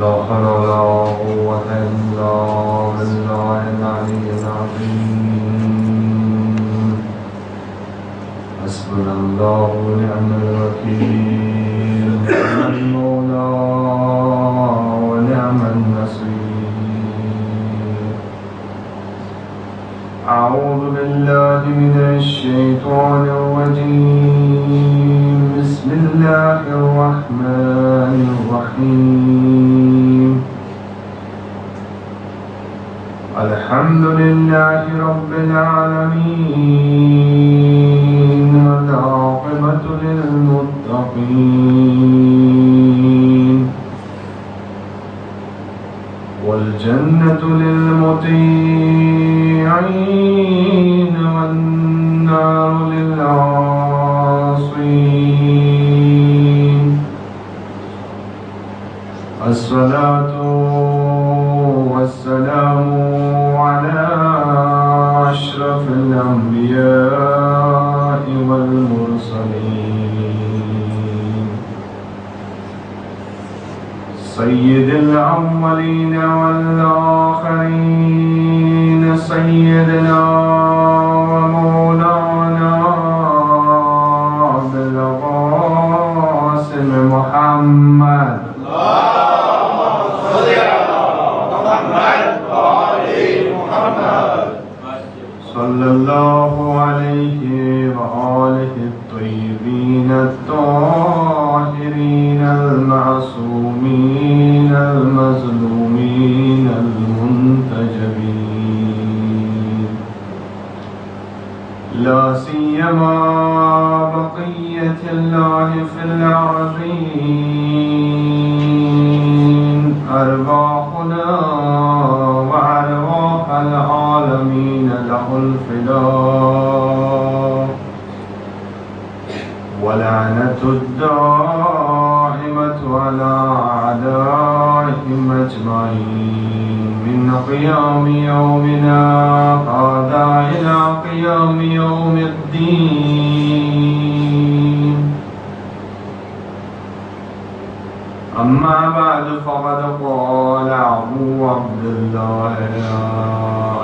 لا حول ولا قوة إلا بالله العلي العظيم. حسبنا الله ونعم الوكيل، نعم المولى ونعم النصير. أعوذ بالله من الشيطان الرجيم. بسم الله الرحمن الرحيم. الحمد لله رب العالمين، والعاقبة للمتقين، والجنة للمطيعين، والنار للعاصين. الصلاة والسلام على أشرف الأنبياء والمرسلين، سيد الأولين والآخرين، سيدنا ومولانا أبي القاسم محمد صلى الله عليه وآله الطيبين الطاهرين المعصومين المظلومين المنتجبين، لا سيما بقية الله في الأرضين، أرواحنا وأرواح العالمين له الفداء، ولعنة الدائمة على أعدائهم أجمعين من قيام يومنا هذا إلى قيام يوم الدين. أما بعد، فقد قال أبو عبد الله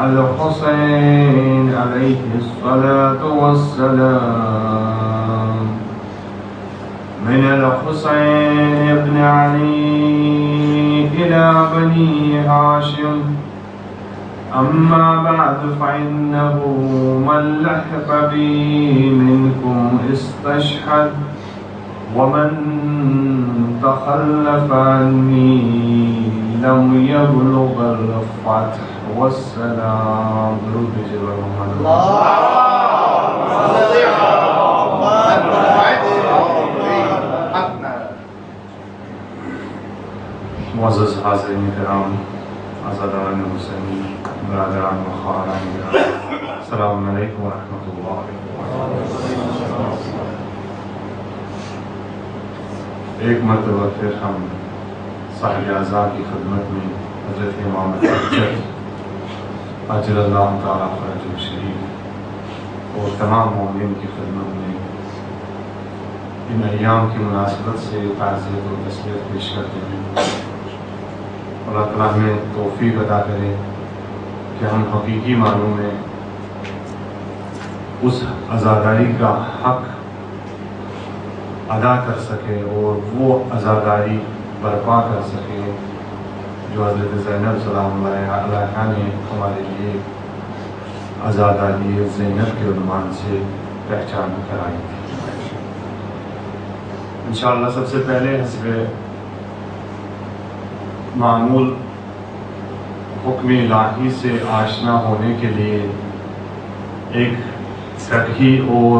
الحسين عليه الصلاة والسلام: من الحسين بن علي إلى بني هاشم، أما بعد، فإنه من لحق بي منكم استشهد، ومن تخلف عني لم يبلغ الفتح. والسلام. درود بجلال محمد. معزز حاضرین کرام، عزاداران حسینی، برادران و خواہران کرام، السلام علیکم ورحمۃ اللہ وبرکاتہ۔ ایک مرتبہ پھر ہم صاحب اعزاز کی خدمت میں حضرت امام اجر اللہ تعالیٰ فرج الشریف اور تمام مومنین کی خدمت میں ان ایام کی مناسبت سے تعزیت و تسلیت پیش کرتے ہیں۔ اللہ تعالیٰ ہمیں توفیق عطا کرے کہ ہم حقیقی معنوں میں اس عزاداری کا حق ادا کر سکے اور وہ عزاداری برپا کر سکے جو حضرت زینب سلام اللہ علیہا نے ہمارے لیے عزاداری زینب کے عنوان سے پہچان کرائی تھی۔ انشاءاللہ سب سے پہلے حسب معمول حکم الہی سے آشنا ہونے کے لیے ایک سطحی اور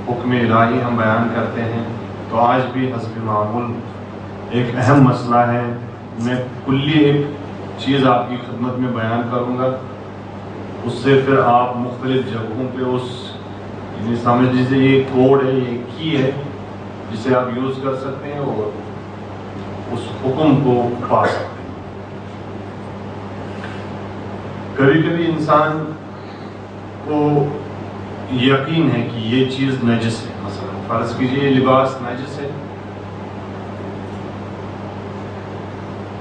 حکم الہی ہم بیان کرتے ہیں، تو آج بھی حسب معمول ایک اہم مسئلہ ہے۔ میں کلی ایک چیز آپ کی خدمت میں بیان کروں گا، اس سے پھر آپ مختلف جگہوں پہ اس یعنی سمجھ لیجیے یہ کوڈ ہے، یہ کی ہے جسے آپ یوز کر سکتے ہیں اور اس حکم کو پا سکتے ہیں۔ کبھی کبھی انسان کو یقین ہے کہ یہ چیز نجس ہے، مثلا فرض کیجئے یہ لباس نجس ہے،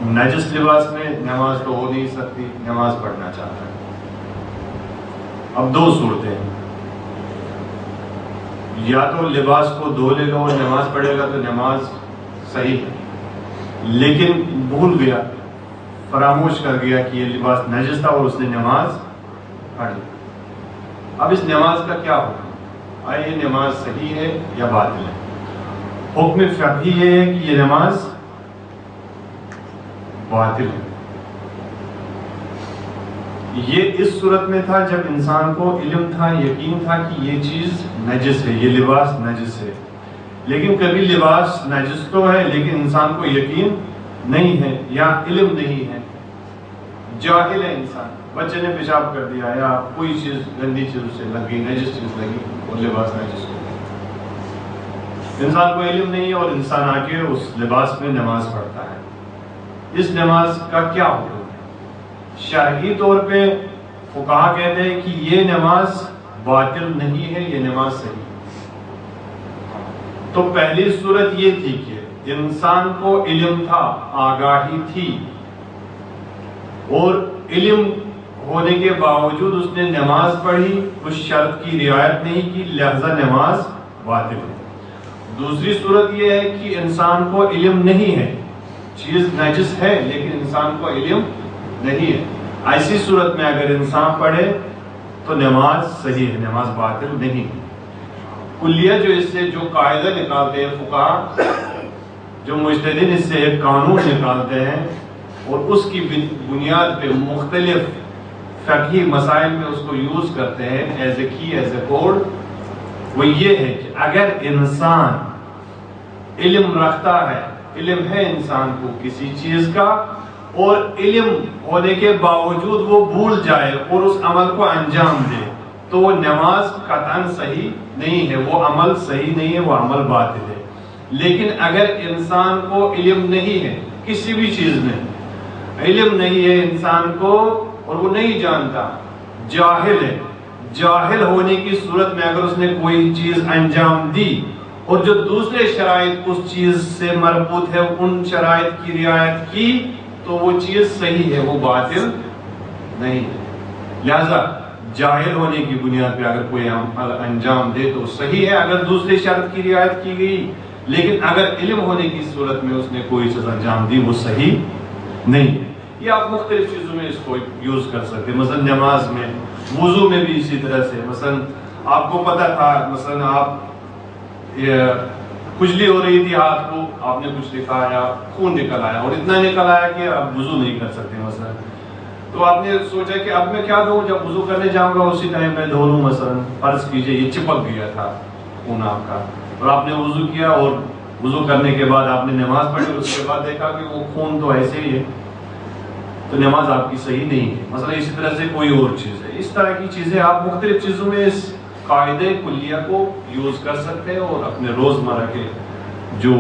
نجس لباس میں نماز تو ہو نہیں سکتی، نماز پڑھنا چاہتا ہے۔ اب دو صورتیں ہیں، یا تو لباس کو دھو لے گا اور نماز پڑھے گا تو نماز صحیح ہے، لیکن بھول گیا، فراموش کر گیا کہ یہ لباس نجس تھا اور اس نے نماز پڑھ لی۔ اب اس نماز کا کیا حکم؟ آیا یہ نماز صحیح ہے یا باطل ہے؟ حکم فقہی یہ ہے کہ یہ نماز باطل ہے۔ یہ اس صورت میں تھا جب انسان کو علم تھا، یقین تھا کہ یہ چیز نجس ہے، یہ لباس نجس ہے۔ لیکن کبھی لباس نجس تو ہے لیکن انسان کو یقین نہیں ہے یا علم نہیں ہے، جاہل ہے انسان، بچے نے پیشاب کر دیا یا کوئی چیز گندی چیز اسے لگی، نجس چیز لگی اور لباس نجس ہو گیا، انسان کو علم نہیں ہے اور انسان آ کے اس لباس میں نماز پڑھتا ہے۔ اس نماز کا کیا حکم ہے؟ شرعی طور پہ فقہا کہتے ہیں کہ یہ نماز باطل نہیں ہے، یہ نماز صحیح ہے۔ تو پہلی صورت یہ تھی کہ انسان کو علم تھا، آگاہی تھی، اور علم ہونے کے باوجود اس نے نماز پڑھی، اس شرط کی رعایت نہیں کی، لہذا نماز باطل ہے۔ دوسری صورت یہ ہے کہ انسان کو علم نہیں ہے، چیز نجس ہے لیکن انسان کو علم نہیں ہے، ایسی صورت میں اگر انسان پڑھے تو نماز صحیح ہے، نماز باطل نہیں ہے۔ کلیہ جو اس سے جو قاعدہ نکالتے ہیں فقہا، جو مجتہدین اس سے ایک قانون نکالتے ہیں اور اس کی بنیاد پہ مختلف فقہی مسائل میں اس کو یوز کرتے ہیں ایز اے کی، ایز اے کوڈ، وہ یہ ہے کہ اگر انسان علم رکھتا ہے، علم ہے انسان کو کسی چیز کا، اور علم ہونے کے باوجود وہ بھول جائے اور اس عمل کو انجام دے تو وہ نماز قطعاً صحیح نہیں ہے، وہ عمل صحیح نہیں ہے، وہ عمل باطل ہے۔ لیکن اگر انسان کو علم نہیں ہے کسی بھی چیز میں، علم نہیں ہے انسان کو اور وہ نہیں جانتا، جاہل ہے، جاہل ہونے کی صورت میں اگر اس نے کوئی چیز انجام دی اور جو دوسرے شرائط اس چیز سے مربوط ہے ان شرائط کی رعایت کی تو وہ چیز صحیح ہے، وہ باطل نہیں ہے۔ لہذا جاہل ہونے کی بنیاد پہ اگر کوئی عمل انجام دے تو صحیح ہے اگر دوسری شرط کی رعایت کی گئی، لیکن اگر علم ہونے کی صورت میں اس نے کوئی چیز انجام دی وہ صحیح نہیں ہے۔ یہ آپ مختلف چیزوں میں اس کو یوز کر سکتے ہیں، مثلا نماز میں، وضو میں بھی اسی طرح سے۔ مثلا آپ کو پتا تھا، مثلا آپ کھجلی ہو رہی تھی ہاتھ کو، آپ نے کچھ دکھایا، خون نکل آیا اور اتنا نکل آیا کہ اب وضو نہیں کر سکتے مثلا، تو آپ نے سوچا کہ اب میں کیا دوں، جب وضو کرنے جاؤں گا اسی ٹائم میں دھو لوں، مثلا فرض کیجئے یہ چپک گیا تھا خون آپ کا، اور آپ نے وضو کیا اور وضو کرنے کے بعد آپ نے نماز پڑھی، اس کے بعد دیکھا کہ وہ خون تو ایسے ہی ہے، تو نماز آپ کی صحیح نہیں ہے۔ مثلا اسی طرح سے کوئی اور چیز ہے، اس طرح کی چیزیں آپ مختلف چیزوں میں اس قاعدے کلیہ کو یوز کر سکتے ہیں اور اپنے روزمرہ کے جو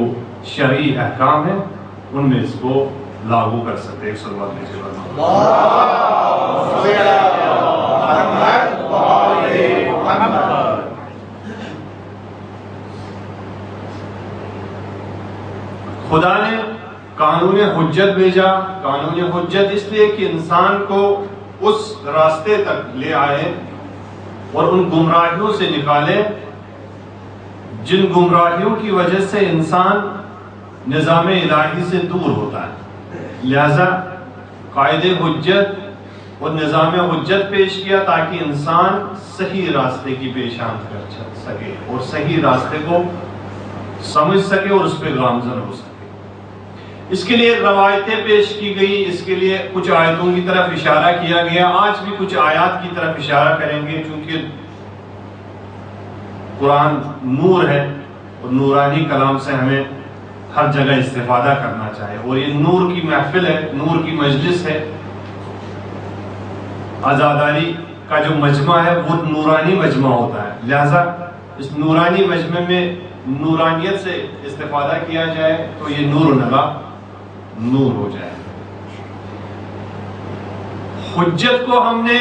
شرعی احکام ہیں ان میں اس کو لاگو کر سکتے ہیں۔ ایک صلوات لیجیے خدا نے قانون حجت بھیجا، قانون حجت اس لیے کہ انسان کو اس راستے تک لے آئے اور ان گمراہیوں سے نکالے جن گمراہیوں کی وجہ سے انسان نظام الہی سے دور ہوتا ہے۔ لہذا قائد حجت اور نظام حجت پیش کیا تاکہ انسان صحیح راستے کی پیشاند کر سکے اور صحیح راستے کو سمجھ سکے اور اس پہ گامزن ہو سکے۔ اس کے لیے روایتیں پیش کی گئی، اس کے لیے کچھ آیتوں کی طرف اشارہ کیا گیا۔ آج بھی کچھ آیات کی طرف اشارہ کریں گے، چونکہ قرآن نور ہے اور نورانی کلام سے ہمیں ہر جگہ استفادہ کرنا چاہیے، اور یہ نور کی محفل ہے، نور کی مجلس ہے۔ عزاداری کا جو مجمع ہے وہ نورانی مجمع ہوتا ہے، لہذا اس نورانی مجمع میں نورانیت سے استفادہ کیا جائے تو یہ نور نگا نور ہو جائے۔ حجت کو ہم نے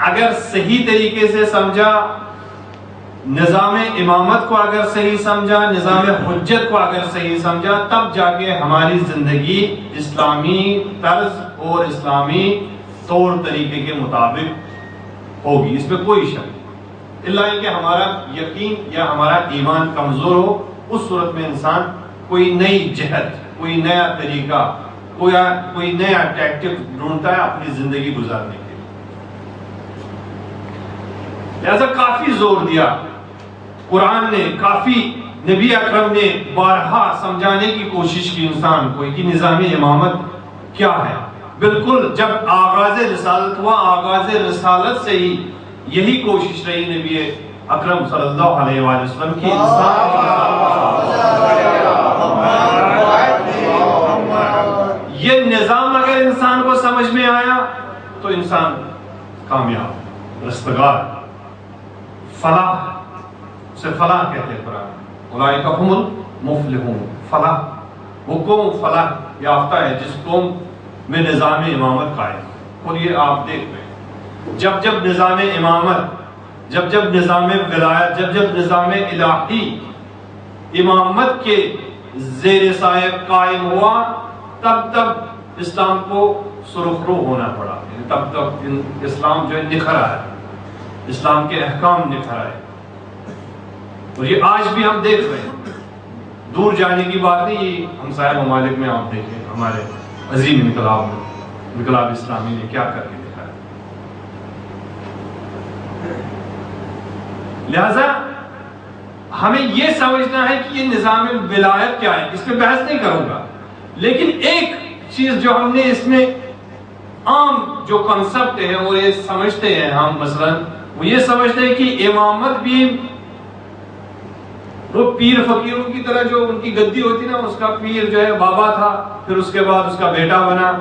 اگر صحیح طریقے سے سمجھا نظام امامت کو اگر صحیح سمجھا، نظام حجت کو اگر صحیح سمجھا، تب جا کے ہماری زندگی اسلامی طرز اور اسلامی طور طریقے کے مطابق ہوگی، اس میں کوئی شک نہیں، اللہ کہ ہمارا یقین یا ہمارا ایمان کمزور ہو، اس صورت میں انسان کوئی نئی جہت، کوئی نیا طریقہ، کوئی نیا ٹیکٹک ڈھونڈتا ہے اپنی زندگی گزارنے کے لیے۔ لہذا کافی زور دیا قرآن نے، کافی نبی اکرم نے بارہا سمجھانے کی کوشش کی انسان کو کہ نظام امامت کیا ہے۔ بالکل جب آغاز رسالت ہوا، آغاز رسالت سے ہی یہی کوشش رہی نبی اکرم صلی اللہ علیہ وآلہ وسلم کی، یہ نظام اگر انسان کو سمجھ میں آیا تو انسان کامیاب، رستگار، فلاح، اسے فلاح کہتے ہیں قرآن، اولئک ھم المفلحون، فلاح، وہ قوم فلاح یافتہ ہے جس قوم میں نظام امامت قائم۔ اور یہ آپ دیکھ رہے ہیں جب نظام امامت، جب نظام ولایت، جب نظام الہی امامت کے زیر سایہ قائم ہوا، تب اسلام کو سرخرو ہونا پڑا، تب اسلام جو ہے نکھر آیا، اسلام کے احکام نکھر آئے۔ اور یہ آج بھی ہم دیکھ رہے ہیں، دور جانے کی بات نہیں، یہ ہمسایہ ممالک میں آپ دیکھیں ہمارے عظیم انقلاب اسلامی نے کیا کر کے دکھایا۔ لہذا ہمیں یہ سمجھنا ہے کہ یہ نظام ولایت کیا ہے، اس پہ بحث نہیں کروں گا، لیکن ایک چیز جو ہم نے اس میں عام جو کنسپٹ ہے وہ یہ سمجھتے ہیں ہم، مثلا وہ یہ سمجھتے ہیں کہ امامت بھی وہ پیر فقیروں کی طرح جو ان کی گدی ہوتی نا، اس کا پیر جو ہے بابا تھا، پھر اس کے بعد اس کا بیٹا بنا،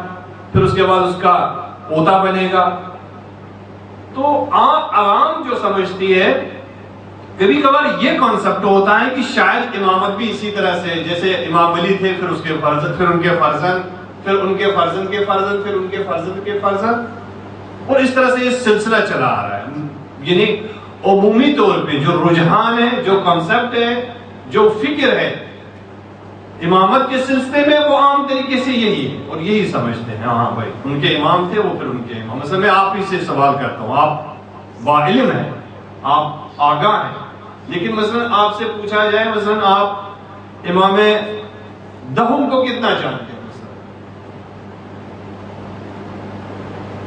پھر اس کے بعد اس کا پوتا بنے گا۔ تو عوام جو سمجھتی ہے، کبھی کبھار یہ کانسیپٹ ہوتا ہے کہ شاید امامت بھی اسی طرح سے، جیسے امام علی تھے، پھر اس کے فرزند، پھر ان کے فرزند، پھر ان کے فرزند کے فرزند، پھر ان کے فرزند کے فرزند، اور اس طرح سے یہ سلسلہ چلا آ رہا ہے۔ یعنی عمومی طور پہ جو رجحان ہے، جو کانسیپٹ ہے، جو فکر ہے امامت کے سلسلے میں، وہ عام طریقے سے یہی ہے اور یہی سمجھتے ہیں، ہاں بھائی ان کے امام تھے، وہ پھر ان کے امام۔ مثلا میں آپ ہی سے سوال کرتا ہوں، آپ باعلم ہیں، آپ آگاہ ہیں، لیکن مثلا آپ سے پوچھا جائے، مثلا آپ امام دہم کو کتنا جانتے ہیں؟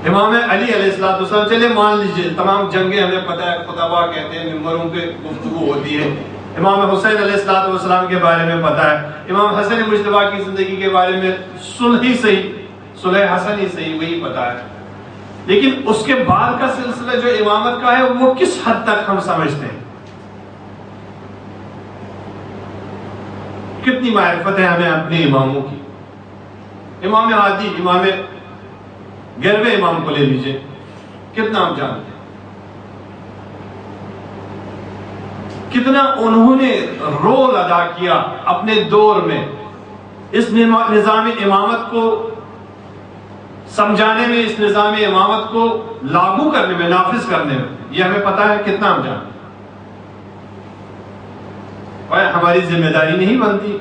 امام علی علیہ السلام، چلے مان لیجئے تمام جنگیں ہمیں پتہ ہے، خطبہ کہتے ہیں، ممبروں پہ گفتگو ہوتی ہے، امام حسین علیہ السلام کے بارے میں پتہ ہے، امام حسن مجتبیٰ کی زندگی کے بارے میں صلح حسن ہی صحیح وہی پتہ ہے، لیکن اس کے بعد کا سلسلہ جو امامت کا ہے وہ کس حد تک ہم سمجھتے ہیں؟ کتنی معرفت ہے ہمیں اپنے اماموں کی؟ امام ہادی، امام گیروے امام کو لے لیجئے، کتنا ہم جانتے ہیں، کتنا انہوں نے رول ادا کیا اپنے دور میں اس نظام امامت کو سمجھانے میں، اس نظام امامت کو لاگو کرنے میں، نافذ کرنے میں، یہ ہمیں پتا ہے کتنا ہم جانتے ہیں۔ اور ہماری ذمہ داری نہیں بنتی،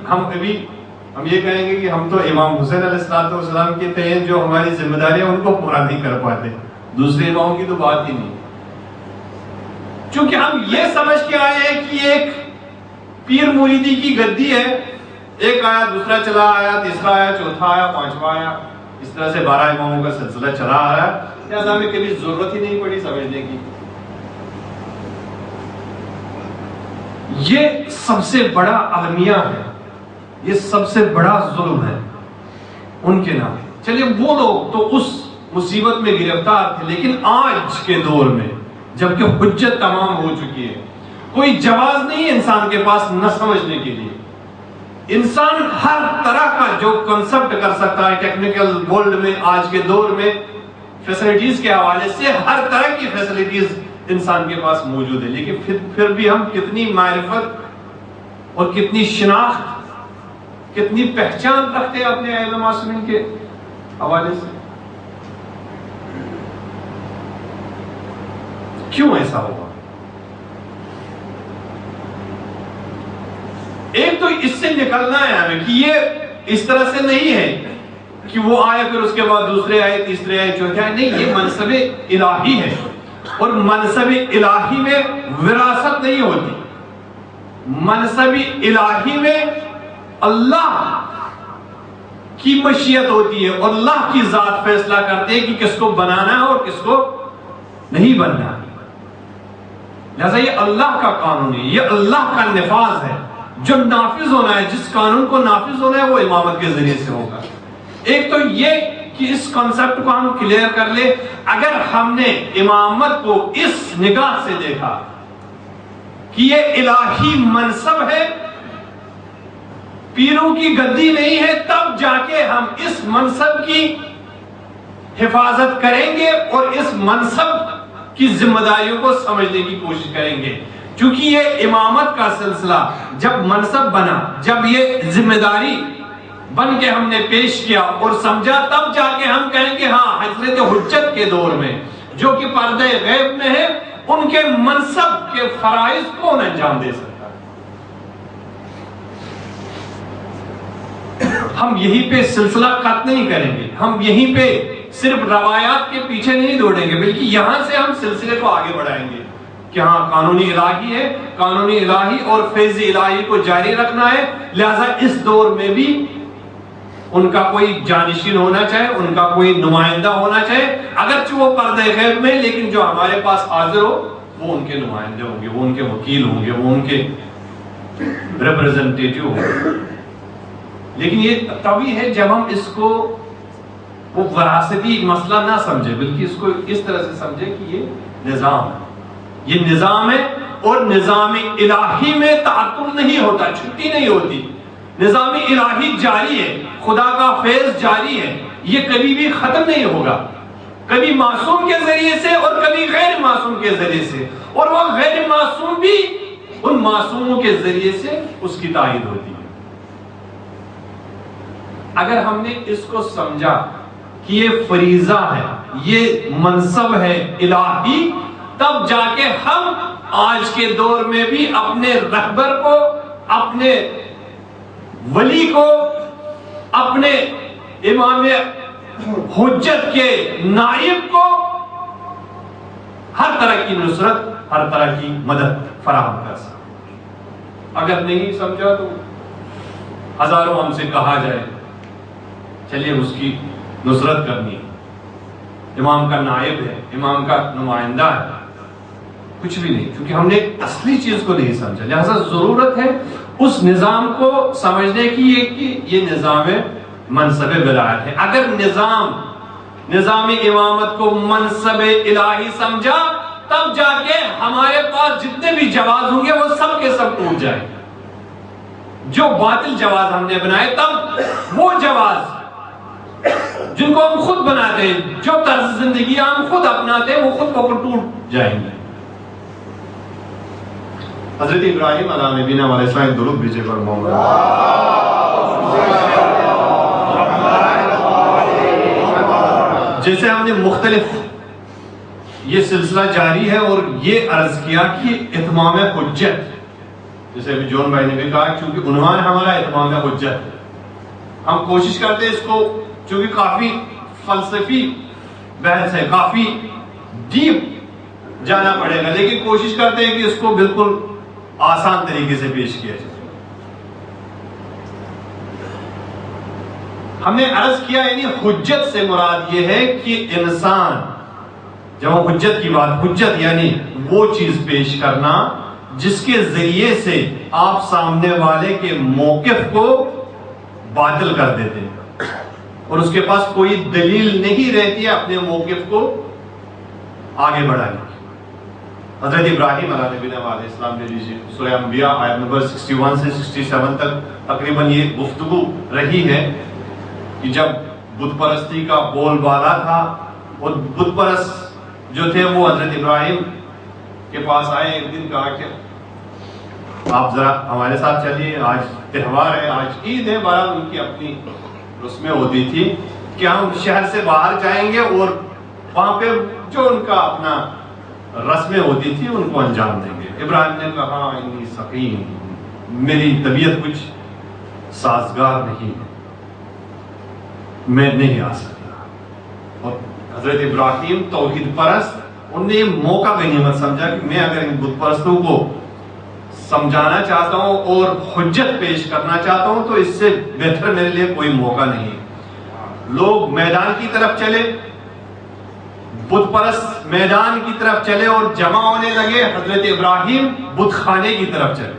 ہم یہ کہیں گے کہ ہم تو امام حسین علیہ السلام کے تئیں جو ہماری ذمہ داری ہے ان کو پورا نہیں کر پاتے، دوسرے اماموں کی تو بات ہی نہیں، چونکہ ہم یہ سمجھ کے آئے ہیں کہ ایک پیر مریدی کی گدی ہے، ایک آیا، دوسرا چلا آیا، تیسرا آیا، چوتھا آیا، پانچواں آیا، اس طرح سے 12 اماموں کا سلسلہ چلا آ رہا ہے، لہذا ہمیں کبھی ضرورت ہی نہیں پڑی سمجھنے کی۔ یہ سب سے بڑا المیہ ہے، یہ سب سے بڑا ظلم ہے ان کے نام۔ چلیے وہ لوگ تو اس مصیبت میں گرفتار تھے، لیکن آج کے دور میں جبکہ حجت تمام ہو چکی ہے، کوئی جواز نہیں ہے انسان کے پاس نہ سمجھنے کے لیے۔ انسان ہر طرح کا جو کنسپٹ کر سکتا ہے ٹیکنیکل ورلڈ میں، آج کے دور میں فیسلٹیز کے حوالے سے ہر طرح کی فیسلٹیز انسان کے پاس موجود ہے، لیکن پھر بھی ہم کتنی معرفت اور کتنی شناخت، کتنی پہچان رکھتے ہیں اپنے ائمہ معصومین کے حوالے سے؟ کیوں ایسا ہوا؟ ایک تو اس سے نکلنا ہے ہمیں کہ یہ اس طرح سے نہیں ہے کہ وہ آئے پھر اس کے بعد دوسرے آئے تیسرے آئے چوتھے آئے، نہیں، یہ منصب الہی ہے، اور منصب الہی میں وراثت نہیں ہوتی، منصب الہی میں اللہ کی مشیت ہوتی ہے اور اللہ کی ذات فیصلہ کرتے ہیں کہ کس کو بنانا ہے اور کس کو نہیں بننا ہے۔ لہذا یہ اللہ کا قانون ہے، یہ اللہ کا نفاذ ہے، جو نافذ ہونا ہے، جس قانون کو نافذ ہونا ہے وہ امامت کے ذریعے سے ہوگا۔ ایک تو یہ کہ اس کانسیپٹ کو ہم کلیئر کر لیں، اگر ہم نے امامت کو اس نگاہ سے دیکھا کہ یہ الہی منصب ہے، پیروں کی گدی نہیں ہے، تب جا کے ہم اس منصب کی حفاظت کریں گے اور اس منصب کی ذمہ داریوں کو سمجھنے کی کوشش کریں گے، چونکہ یہ امامت کا سلسلہ جب منصب بنا، جب یہ ذمہ داری بن کے ہم نے پیش کیا اور سمجھا، تب جا کے ہم کہیں گے ہاں حضرت حجت کے دور میں جو کہ پردہ غیب میں ہے، ان کے منصب کے فرائض کون انجام دے سکتا ہے۔ ہم یہیں پہ سلسلہ قط نہیں کریں گے، ہم یہیں پہ صرف روایات کے پیچھے نہیں دوڑیں گے، بلکہ یہاں سے ہم سلسلے کو آگے بڑھائیں گے کہ ہاں قانونی الہی ہے، قانونی الہی اور فیض الہی کو جاری رکھنا ہے، لہذا اس دور میں بھی ان کا کوئی جانشین ہونا چاہے، ان کا کوئی نمائندہ ہونا چاہے، اگرچہ وہ پردہ غیب میں، لیکن جو ہمارے پاس حاضر ہو وہ ان کے نمائندے ہوں گے، وہ ان کے وکیل ہوں گے، وہ ان کے ریپرزنٹیٹیو ہوں گے۔ لیکن یہ تبھی ہے جب ہم اس کو وہ وراثتی مسئلہ نہ سمجھے، بلکہ اس کو اس طرح سے سمجھے کہ یہ نظام ہے، یہ نظام ہے، اور نظام الہی میں تعطل نہیں ہوتا، چھٹی نہیں ہوتی، نظام الہی جاری ہے، خدا کا فیض جاری ہے، یہ کبھی بھی ختم نہیں ہوگا، کبھی معصوم کے ذریعے سے اور کبھی غیر معصوم کے ذریعے سے، اور وہ غیر معصوم بھی ان معصوموں کے ذریعے سے اس کی تائید ہوتی ہے۔ اگر ہم نے اس کو سمجھا کہ یہ فریضہ ہے، یہ منصب ہے الہی، تب جا کے ہم آج کے دور میں بھی اپنے رہبر کو، اپنے ولی کو، اپنے امام حجت کے نائب کو ہر طرح کی نصرت، ہر طرح کی مدد فراہم کر سکتے۔ اگر نہیں سمجھا تو ہزاروں ہم سے کہا جائے چلیے اس کی نصرت کرنی ہے، امام کا نائب ہے، امام کا نمائندہ ہے، کچھ بھی نہیں، کیونکہ ہم نے اصلی چیز کو نہیں سمجھا۔ لہذا ضرورت ہے اس نظام کو سمجھنے کی کہ یہ نظام منصب ولایت ہے۔ اگر نظام امامت کو منصب الہی سمجھا، تب جا کے ہمارے پاس جتنے بھی جواز ہوں گے وہ سب کے سب ٹوٹ جائیں گے۔ جو باطل جواز ہم نے بنائے، تب وہ جواز جن کو ہم خود بناتے ہیں، جو طرز زندگی ہم خود اپناتے ہیں، وہ خود کو ٹوٹ جائیں گے۔ حضرت ابراہیم علیہ نبینا علیہ السلام درود بھیجے پر محمد۔ جیسے ہم نے مختلف یہ سلسلہ جاری ہے اور یہ عرض کیا کہ اتمام حجت، جیسے ابھی جون بھائی نے بھی کہا، چونکہ عنوان ہمارا اتمام حجت، ہم کوشش کرتے ہیں اس کو، چونکہ کافی فلسفی بحث ہے، کافی ڈیپ جانا پڑے گا، لیکن کوشش کرتے ہیں کہ اس کو بالکل آسان طریقے سے پیش کیا جائے۔ ہم نے عرض کیا یعنی حجت سے مراد یہ ہے کہ انسان، جب ہم حجت کی بات، حجت یعنی وہ چیز پیش کرنا جس کے ذریعے سے آپ سامنے والے کے موقف کو باطل کر دیتے ہیں اور اس کے پاس کوئی دلیل نہیں رہتی ہے اپنے موقف کو آگے بڑھانے کی۔ حضرت ابراہیم علیہ نبینا علیہ السلام نے لیجیے سورہ انبیاء آیت نمبر 61 سے 67 تک تقریباً یہ گفتگو رہی ہے کہ جب بت پرستی کا بول بالا تھا اور بت پرست جو تھے وہ حضرت ابراہیم کے پاس آئے، ایک دن کہا کہ آپ ذرا ہمارے ساتھ چلیے، آج تہوار ہے، آج عید ہے، بہرحال ان کی اپنی رسمیں ہوتی تھی کہ ہم شہر سے باہر جائیں گے اور وہاں پہ جو ان کا اپنا رسمیں ہوتی تھی ان کو انجام دیں گے۔ ابراہیم نے کہا انی سقیم، میری طبیعت کچھ سازگار نہیں ہے، میں نہیں آ سکتا. اور حضرت ابراہیم توحید پرست، انہوں نے یہ موقع غنیمت سمجھا کہ میں اگر ان بت پرستوں کو سمجھانا چاہتا ہوں اور حجت پیش کرنا چاہتا ہوں تو اس سے بہتر میرے لیے کوئی موقع نہیں. لوگ میدان کی طرف چلے، بت پرست میدان کی طرف چلے اور جمع ہونے لگے. حضرت ابراہیم بت خانے کی طرف چلے.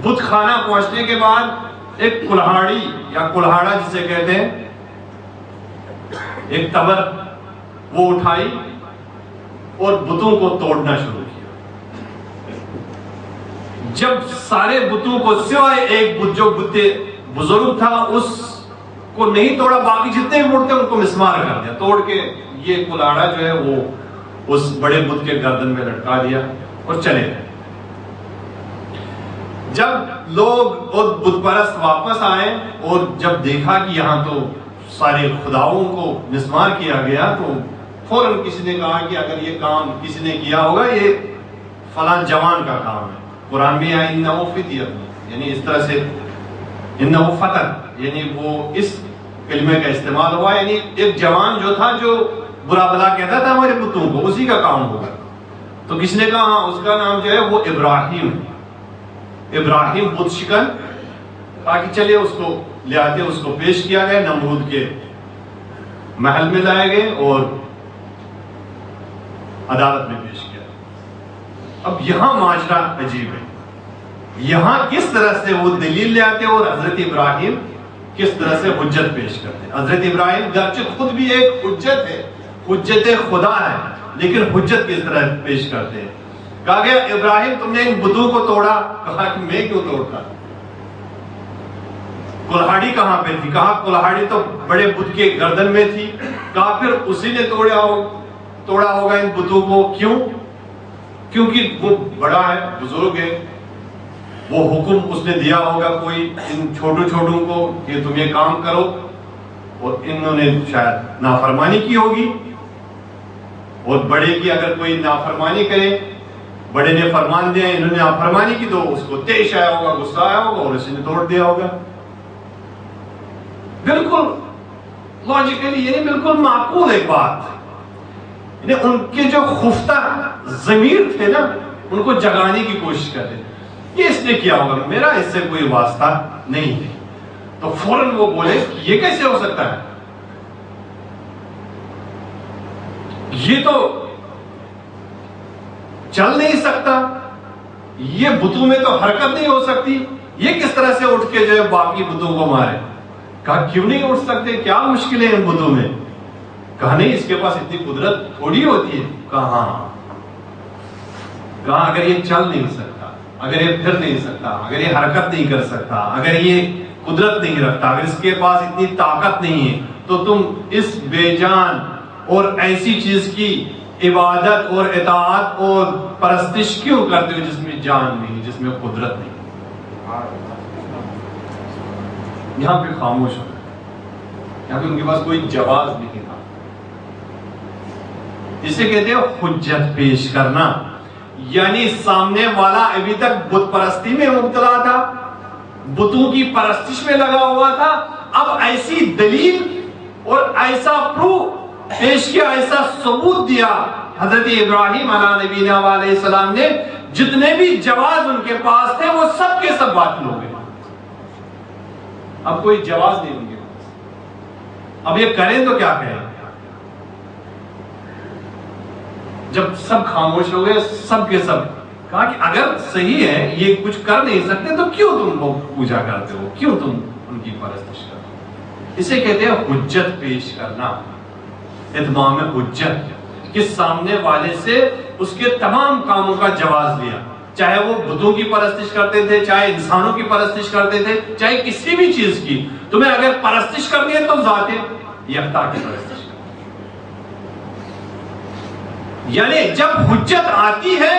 بت خانہ پہنچنے کے بعد ایک کلہاڑی یا کلہاڑا جسے کہتے ہیں، ایک تبر وہ اٹھائی اور بتوں کو توڑنا شروع کیا. جب سارے بتوں کو سوائے ایک بت جو بزرگ تھا اس کو نہیں توڑا، باقی جتنے بھی بت تھے ان کو مسمار کر دیا، توڑ کے یہ کلاڑا جو ہے وہ اس بڑے بت کے گردن میں لٹکا دیا اور چلے گئے. جب لوگ بت پرست واپس آئے اور جب دیکھا کہ یہاں تو سارے خداؤں کو مسمار کیا گیا تو فوراً کسی نے کہا کہ اگر یہ کام کسی نے کیا ہوگا یہ فلاں جوان کا کام ہے. قرآن میں آیا انہو فتیۃ، یعنی اس طرح سے انہو فتن، یعنی وہ اس کلمے کا استعمال ہوا، یعنی ایک جوان جو تھا جو برا بلا کہتا تھا ہمارے بتوں کو، اسی کا کام ہوگا. تو کسی نے کہا ہاں اس کا نام جو ہے وہ ابراہیم ہے. ابراہیم بت شکن، کہا کہ چلے اس کو لے آتے. اس کو پیش کیا گیا، نمرود کے محل میں لائے گئے اور عدالت میں پیش کیا. اب یہاں معاشرہ عجیب ہے. یہاں کس طرح سے وہ دلیل لے آتے اور حضرت ابراہیم کس طرح سے حجت پیش کرتے ہیں. حضرت ابراہیم گرچہ خود بھی ایک حجت ہے، حجت خدا ہے، لیکن حجت کس طرح پیش کرتے ہیں. کہا گیا ابراہیم تم نے ان بتوں کو توڑا. کہا کہ میں کیوں توڑتا؟ کلہاڑی کہاں پہ تھی؟ کہا کلہاڑی تو بڑے بت کے گردن میں تھی. کہا پھر اسی نے توڑا ہوگا ان بتوں کو. کیوں؟ کیونکہ وہ بڑا ہے، بزرگ ہے، وہ حکم اس نے دیا ہوگا کوئی ان چھوٹوں کو کہ تم یہ کام کرو، اور انہوں نے شاید نافرمانی کی ہوگی. اور بڑے کی اگر کوئی نافرمانی کرے، بڑے نے فرمان دیا، انہوں نے نافرمانی کی تو اس کو تیش آیا ہوگا، غصہ آیا ہوگا اور اسی نے توڑ دیا ہوگا. بالکل لاجیکلی، یعنی بالکل معقول ایک بات. یعنی ان کے جو خفتہ ضمیر تھے نا ان کو جگانے کی کوشش کرتے، یہ اس نے کیا ہوگا، میرا اس سے کوئی واسطہ نہیں ہے. تو فوراً وہ بولے کہ یہ کیسے ہو سکتا ہے، یہ تو چل نہیں سکتا، یہ بتوں میں تو حرکت نہیں ہو سکتی، یہ کس طرح سے اٹھ کے جو ہے باقی بتوں کو مارے. کہا کیوں نہیں اٹھ سکتے، کیا مشکلیں ہیں ان بتوں میں؟ کہا نہیں اس کے پاس اتنی قدرت تھوڑی ہوتی ہے. کہا اگر یہ چل نہیں سکتا، اگر یہ پھر نہیں سکتا، اگر یہ حرکت نہیں کر سکتا، اگر یہ قدرت نہیں رکھتا، اگر اس کے پاس اتنی طاقت نہیں ہے تو تم اس بے جان اور ایسی چیز کی عبادت اور اطاعت اور پرستش کیوں کرتے ہو جس میں جان نہیں، جس میں قدرت نہیں. یہاں پہ خاموش ہو گئے، یہاں پہ ان کے پاس کوئی جواز نہیں تھا. اسے کہتے ہیں حجت پیش کرنا، یعنی سامنے والا ابھی تک بت پرستی میں مبتلا تھا، بتوں کی پرستش میں لگا ہوا تھا. اب ایسی دلیل اور ایسا پروف پیش کیا، ایسا ثبوت دیا حضرت ابراہیم علیہ نبینا علیہ السلام نے، جتنے بھی جواز ان کے پاس تھے وہ سب کے سب باطل ہو گئے. اب کوئی جواز نہیں ان کے پاس. اب یہ کریں تو کیا کہیں؟ جب سب خاموش ہو گئے، سب کے سب کہا کہ اگر صحیح ہے یہ کچھ کر نہیں سکتے تو کیوں تم لوگ پوجا کرتے ہو، کیوں تم ان کی پرستش کرتے ہو. اسے کہتے ہیں حجت پیش کرنا، اتمام حجت، کہ سامنے والے سے اس کے تمام کاموں کا جواز لیا، چاہے وہ بتوں کی پرستش کرتے تھے، چاہے انسانوں کی پرستش کرتے تھے، چاہے کسی بھی چیز کی. تمہیں اگر پرستش کرنی ہے تو ذات یکتا کی پرستش کرو. یعنی جب حجت آتی ہے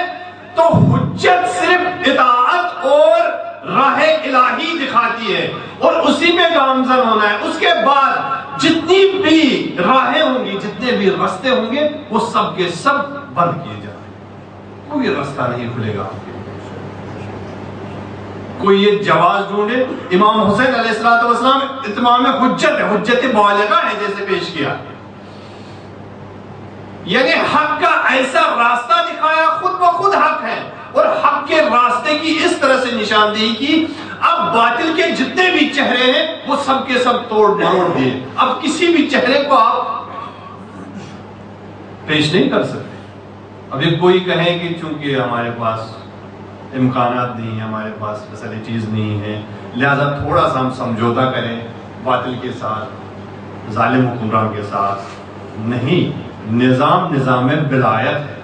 تو حجت صرف اطاعت اور راہ الہی دکھاتی ہے اور اسی میں گامزن ہونا ہے. اس کے بعد جتنی بھی راہیں ہوں گی، جتنے بھی رستے ہوں گے، وہ سب کے سب بند کیے جائیں. کوئی راستہ نہیں کھلے گا آپ کے لیے. کوئی یہ جواز ڈھونڈے. امام حسین علیہ السلام اتمام حجت ہے، حجت بالغہ ہے جیسے پیش کیا، یعنی حق کا ایسا راستہ دکھایا، خود بخود حق ہے، اور حق کے راستے کی اس طرح سے نشاندہی کی. اب باطل کے جتنے بھی چہرے ہیں وہ سب کے سب توڑ مروڑ دیے. اب کسی بھی چہرے کو آپ پیش نہیں کر سکتے. اب یہ کوئی کہے کہ چونکہ ہمارے پاس امکانات نہیں ہیں، ہمارے پاس فیسلٹیز نہیں ہیں، لہذا تھوڑا سا ہم سمجھوتا کریں باطل کے ساتھ، ظالم حکمران کے ساتھ. نہیں، نظام ولایت ہے،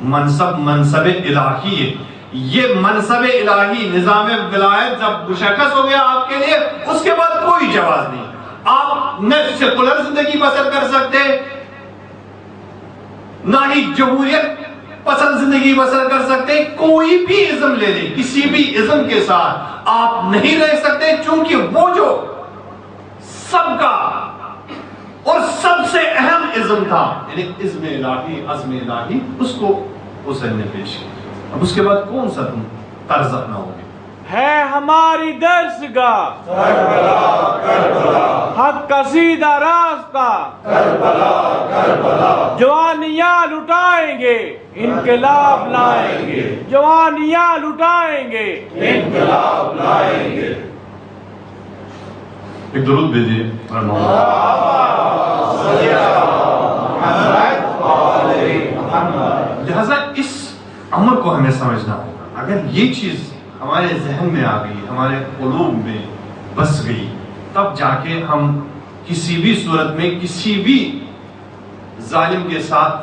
منصب الہی ہے. یہ منصب الہی نظام ولایت جب مشخص ہو گیا آپ کے لیے، اس کے بعد کوئی جواز نہیں. آپ نہ سیکولر زندگی بسر کر سکتے، نہ ہی جمہوریت پسند زندگی بسر کر سکتے. کوئی بھی ازم لے لیں، کسی بھی ازم کے ساتھ آپ نہیں رہ سکتے، چونکہ وہ جو سب کا اور سب سے اہم ازم تھا، یعنی عزم الہی، عزم الہی، اس کو حسین نے پیش کیا. اب اس کے بعد کون سا تم طرز اپنا ہوگے؟ ہے ہماری درسگاہ کربلا کربلا، حق کا سیدھا راستہ کربلا کربلا، جوانیاں لٹائیں گے انقلاب لائیں گے، جوانیاں لٹائیں گے انقلاب لائیں گے. ایک درود بھیجیے. لہذا اس امر کو ہمیں سمجھنا ہوگا. اگر یہ چیز ہمارے ذہن میں آ گئی، ہمارے قلوب میں بس گئی، تب جا کے ہم کسی بھی صورت میں کسی بھی ظالم کے ساتھ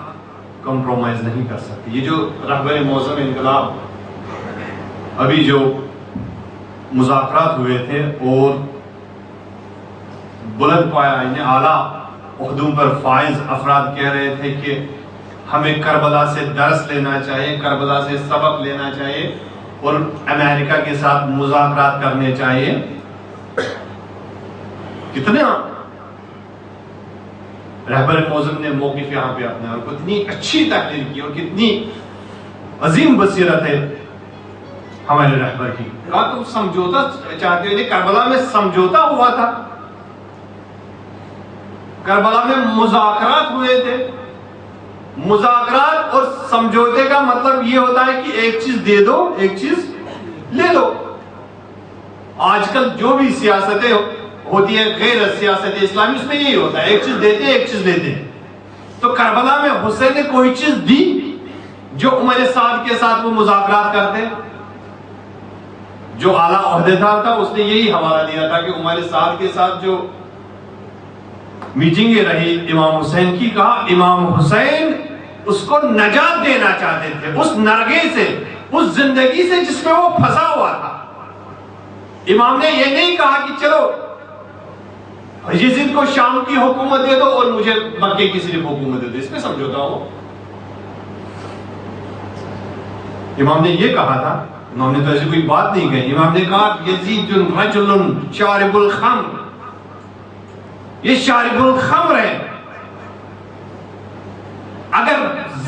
کمپرومائز نہیں کر سکتے. یہ جو رہبر معظم انقلاب ابھی جو مذاکرات ہوئے تھے اور بلند پایا یعنی اعلیٰ عہدوں پر فائز افراد کہہ رہے تھے کہ ہمیں کربلا سے درس لینا چاہیے، کربلا سے سبق لینا چاہیے اور امریکہ کے ساتھ مذاکرات کرنے چاہیے. کتنے رہبر معظم نے موقف یہاں پہ اپنا، اور کتنی اچھی تحریر کی اور کتنی عظیم بصیرت ہے ہمارے رہبر کی. کہا تم سمجھوتا چاہتے ہو، کربلا میں سمجھوتا ہوا تھا، کربلا میں مذاکرات ہوئے تھے. مذاکرات اور سمجھوتے کا مطلب یہ ہوتا ہے کہ ایک چیز دے دو، ایک چیز لے لو. آج کل جو بھی سیاستیں ہوتی ہیں غیر سیاست اسلامی، اس میں یہی ہوتا ہے، ایک چیز دیتے ہیں، ایک چیز لیتے ہیں. تو کربلا میں حسین نے کوئی چیز دی جو عمر سعد کے ساتھ وہ مذاکرات کرتے. جو اعلیٰ عہدیدار تھا اس نے یہی حوالہ دیا تھا کہ عمر سعد کے ساتھ جو میٹنگیں رہی امام حسین کی، کہا امام حسین اس کو نجات دینا چاہتے تھے اس نرگے سے، اس زندگی سے جس میں وہ پھنسا ہوا تھا. امام نے یہ نہیں کہا کہ چلو یزید کو شام کی حکومت دے دو اور مجھے مکے کی صرف حکومت دے دو، اس میں سمجھوتا ہو. امام نے یہ کہا تھا، امام نے تو ایسی کوئی بات نہیں کہی. امام نے کہا یزید رجل شارب الخمر، یہ شارب الخمر ہے. اگر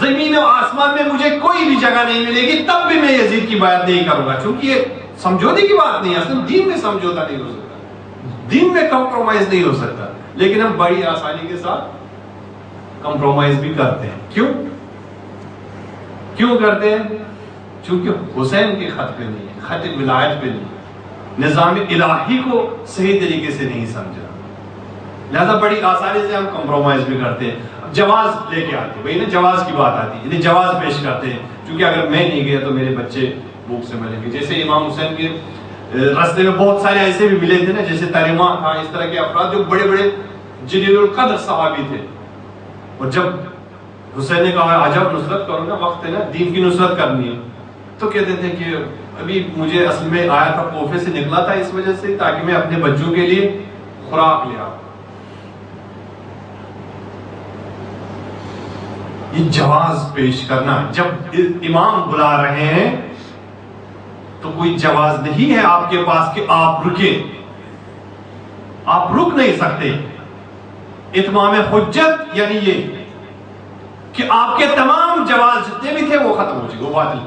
زمین و آسمان میں مجھے کوئی بھی جگہ نہیں ملے گی تب بھی میں یزید کی بات نہیں کروں گا، چونکہ یہ سمجھوتے کی بات نہیں ہے. اصل دین میں سمجھوتا نہیں ہو سکتا، دین میں کمپرومائز نہیں ہو سکتا، لیکن ہم بڑی آسانی کے ساتھ کمپرومائز بھی کرتے ہیں. کیوں کرتے ہیں؟ چونکہ حسین کے خط پہ نہیں ہے، خط ولایت پہ نہیں، نظام الہی کو صحیح طریقے سے نہیں سمجھا، لہذا بڑی آسانی سے ہم کمپرومائز بھی کرتے ہیں. جواز لے کے آتے، وہی نا جواز کی بات آتی ہے، یعنی جواز پیش کرتے ہیں، کیونکہ اگر میں نہیں گیا تو میرے بچے بھوک سے مریں گے. جیسے امام حسین کے راستے میں بہت سارے ایسے بھی ملے تھے نا، جیسے تریما تھا، اس طرح کے افراد جو بڑے بڑے جلیل القدر صحابی تھے. اور جب حسین نے کہا عجب نصرت کرو نا، وقت ہے نا دین کی نصرت کرنی ہے، تو کہتے تھے کہ ابھی مجھے اصل میں آیا تھا کوفے سے نکلا تھا اس وجہ سے تاکہ میں اپنے بچوں کے لیے خوراک لے آؤں. یہ جواز پیش کرنا، جب امام بلا رہے ہیں تو کوئی جواز نہیں ہے آپ کے پاس کہ آپ رکیں، آپ رک نہیں سکتے. اتمام حجت یعنی یہ کہ آپ کے تمام جواز جتنے بھی تھے وہ ختم ہو چکے، وہ باطل.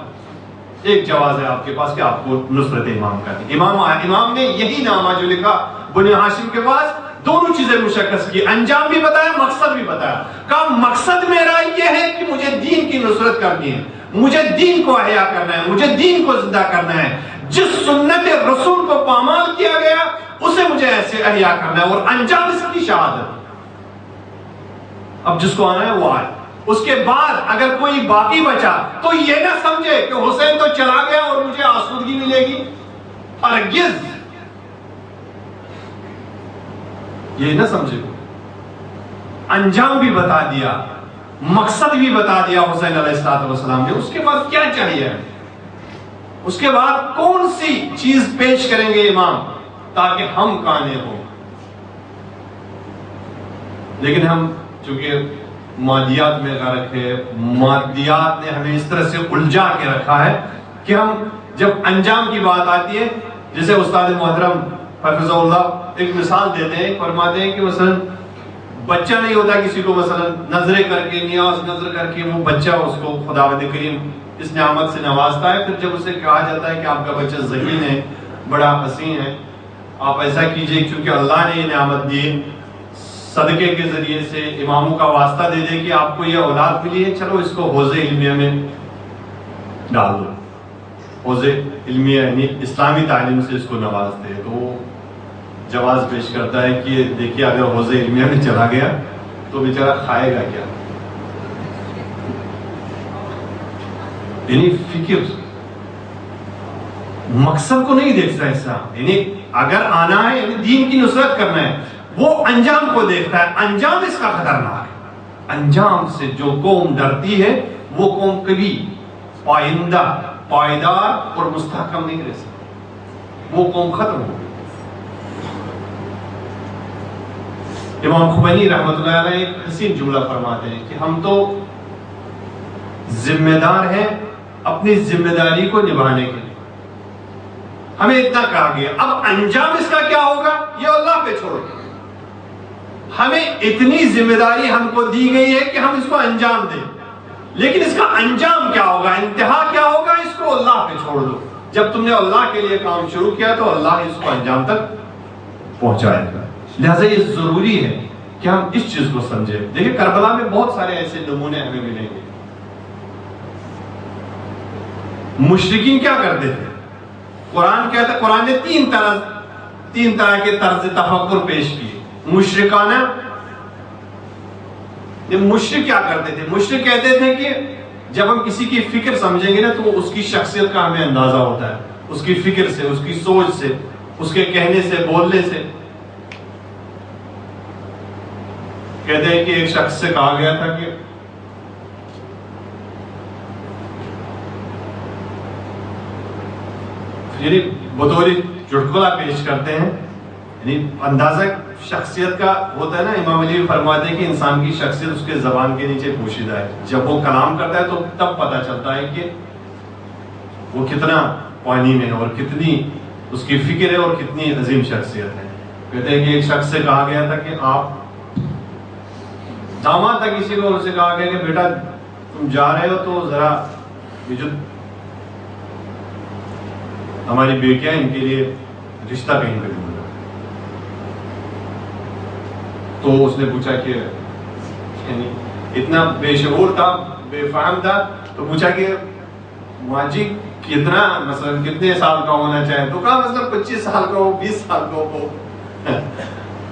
ایک جواز ہے آپ کے پاس کہ آپ کو نصرت امام کرنی. امام نے یہی نامہ جو لکھا بنی ہاشم کے پاس دونوں چیزیں مشخص کی, انجام بھی بتایا, مقصد بھی بتایا. کہا مقصد میرا یہ ہے کہ مجھے دین کی نصرت کرنی ہے, مجھے دین کو احیا کرنا ہے, مجھے دین کو زندہ کرنا ہے. جس سنت رسول کو پامال کیا گیا اسے مجھے ایسے احیا کرنا ہے, اور انجام اس کی شہادت. اب جس کو آنا ہے وہ آئے. اس کے بعد اگر کوئی باقی بچا تو یہ نہ سمجھے کہ حسین تو چلا گیا اور مجھے آسودگی ملے گی, ہرگز یہ نہ سمجھے. انجام بھی بتا دیا, مقصد بھی بتا دیا حسین علیہ السلام نے. اس کے بعد کیا چاہیے, اس کے بعد کون سی چیز پیش کریں گے امام تاکہ ہم کانے ہوں. لیکن ہم چونکہ مادیات میں غرق ہے, مادیات نے ہمیں اس طرح سے الجھا کے رکھا ہے کہ ہم جب انجام کی بات آتی ہے, جیسے استاد محترم حفظہ اللہ ایک مثال دیتے ہیں, فرماتے ہیں کہ مثلا بچہ نہیں ہوتا کسی کو, مثلا نظریں کر کے, نیاز نظر کر کے وہ بچہ اس کو خداوند کریم اس نعمت سے نوازتا ہے. پھر جب اسے کہا جاتا ہے کہ آپ کا بچہ ذہین ہے, بڑا حسین ہے, آپ ایسا کیجئے کیونکہ اللہ نے یہ نعمت دی, صدقے کے ذریعے سے اماموں کا واسطہ دے دے کہ آپ کو یہ اولاد ملی ہے, چلو اس کو حوض علمیہ میں ڈال دو. حوض علمیہ یعنی اسلامی تعلیم سے اس کو نواز دے. تو وہ جواز پیش کرتا ہے کہ دیکھیے اگر حوض علمیہ میں چلا گیا تو بیچارہ کھائے گا کیا. یعنی فکر مقصد کو نہیں دیکھتا ایسا, یعنی اگر آنا ہے یعنی دین کی نصرت کرنا ہے وہ انجام کو دیکھتا ہے. انجام اس کا خطرناک ہے. انجام سے جو قوم ڈرتی ہے وہ قوم کبھی پائندہ, پائیدار اور مستحکم نہیں رہ سکتی, وہ قوم ختم ہو گئی. امام خمینی رحمۃ اللہ علیہ ایک حسین جملہ فرماتے ہیں کہ ہم تو ذمہ دار ہیں اپنی ذمہ داری کو نبھانے کے لیے. ہمیں اتنا کہا گیا, اب انجام اس کا کیا ہوگا یہ اللہ پہ چھوڑ دیں. ہمیں اتنی ذمہ داری ہم کو دی گئی ہے کہ ہم اس کو انجام دیں, لیکن اس کا انجام کیا ہوگا, انتہا کیا ہوگا, اس کو اللہ پہ چھوڑ دو. جب تم نے اللہ کے لیے کام شروع کیا تو اللہ اس کو انجام تک پہنچائے گا. لہذا یہ ضروری ہے کہ ہم اس چیز کو سمجھیں. دیکھیں کربلا میں بہت سارے ایسے نمونے ہمیں ملیں گے. مشرکین کیا کرتے تھے, قرآن کہتا ہے, قرآن نے تین طرح کے طرز تفکر پیش کیے. مشرکانہ, مشرک کیا کرتے تھے, مشرک کہتے تھے کہ جب ہم کسی کی فکر سمجھیں گے نا تو اس کی شخصیت کا ہمیں اندازہ ہوتا ہے, اس کی فکر سے, اس کی سوچ سے, اس کے کہنے سے, بولنے سے. کہتے ہیں کہ ایک شخص سے کہا گیا تھا کہ یعنی بطور چٹکلا پیش کرتے ہیں, یعنی اندازہ شخصیت کا ہوتا ہے نا. امام علی فرماتے ہیں کہ انسان کی شخصیت اس کے زبان کے نیچے پوشیدہ ہے. جب وہ کلام کرتا ہے تو تب پتہ چلتا ہے کہ وہ کتنا پانی میں ہے اور کتنی اس کی فکر ہے اور کتنی عظیم شخصیت ہے. کہتے ہیں کہ ایک شخص سے کہا گیا تھا کہ آپ داماد تھا کسی کو, اسے کہا گیا کہ بیٹا تم جا رہے ہو تو ذرا یہ جو ہماری بیٹیاں ان کے لیے رشتہ کہیں پہ ڈھونڈ. تو اس نے پوچھا کہ یعنی اتنا بے شعور تھا, بے فہم تھا, تو پوچھا کہ ماں جی کتنا مثلا کتنے سال کا ہونا چاہے, تو کہا مثلا 25 سال کا ہو, 20 سال کا ہو.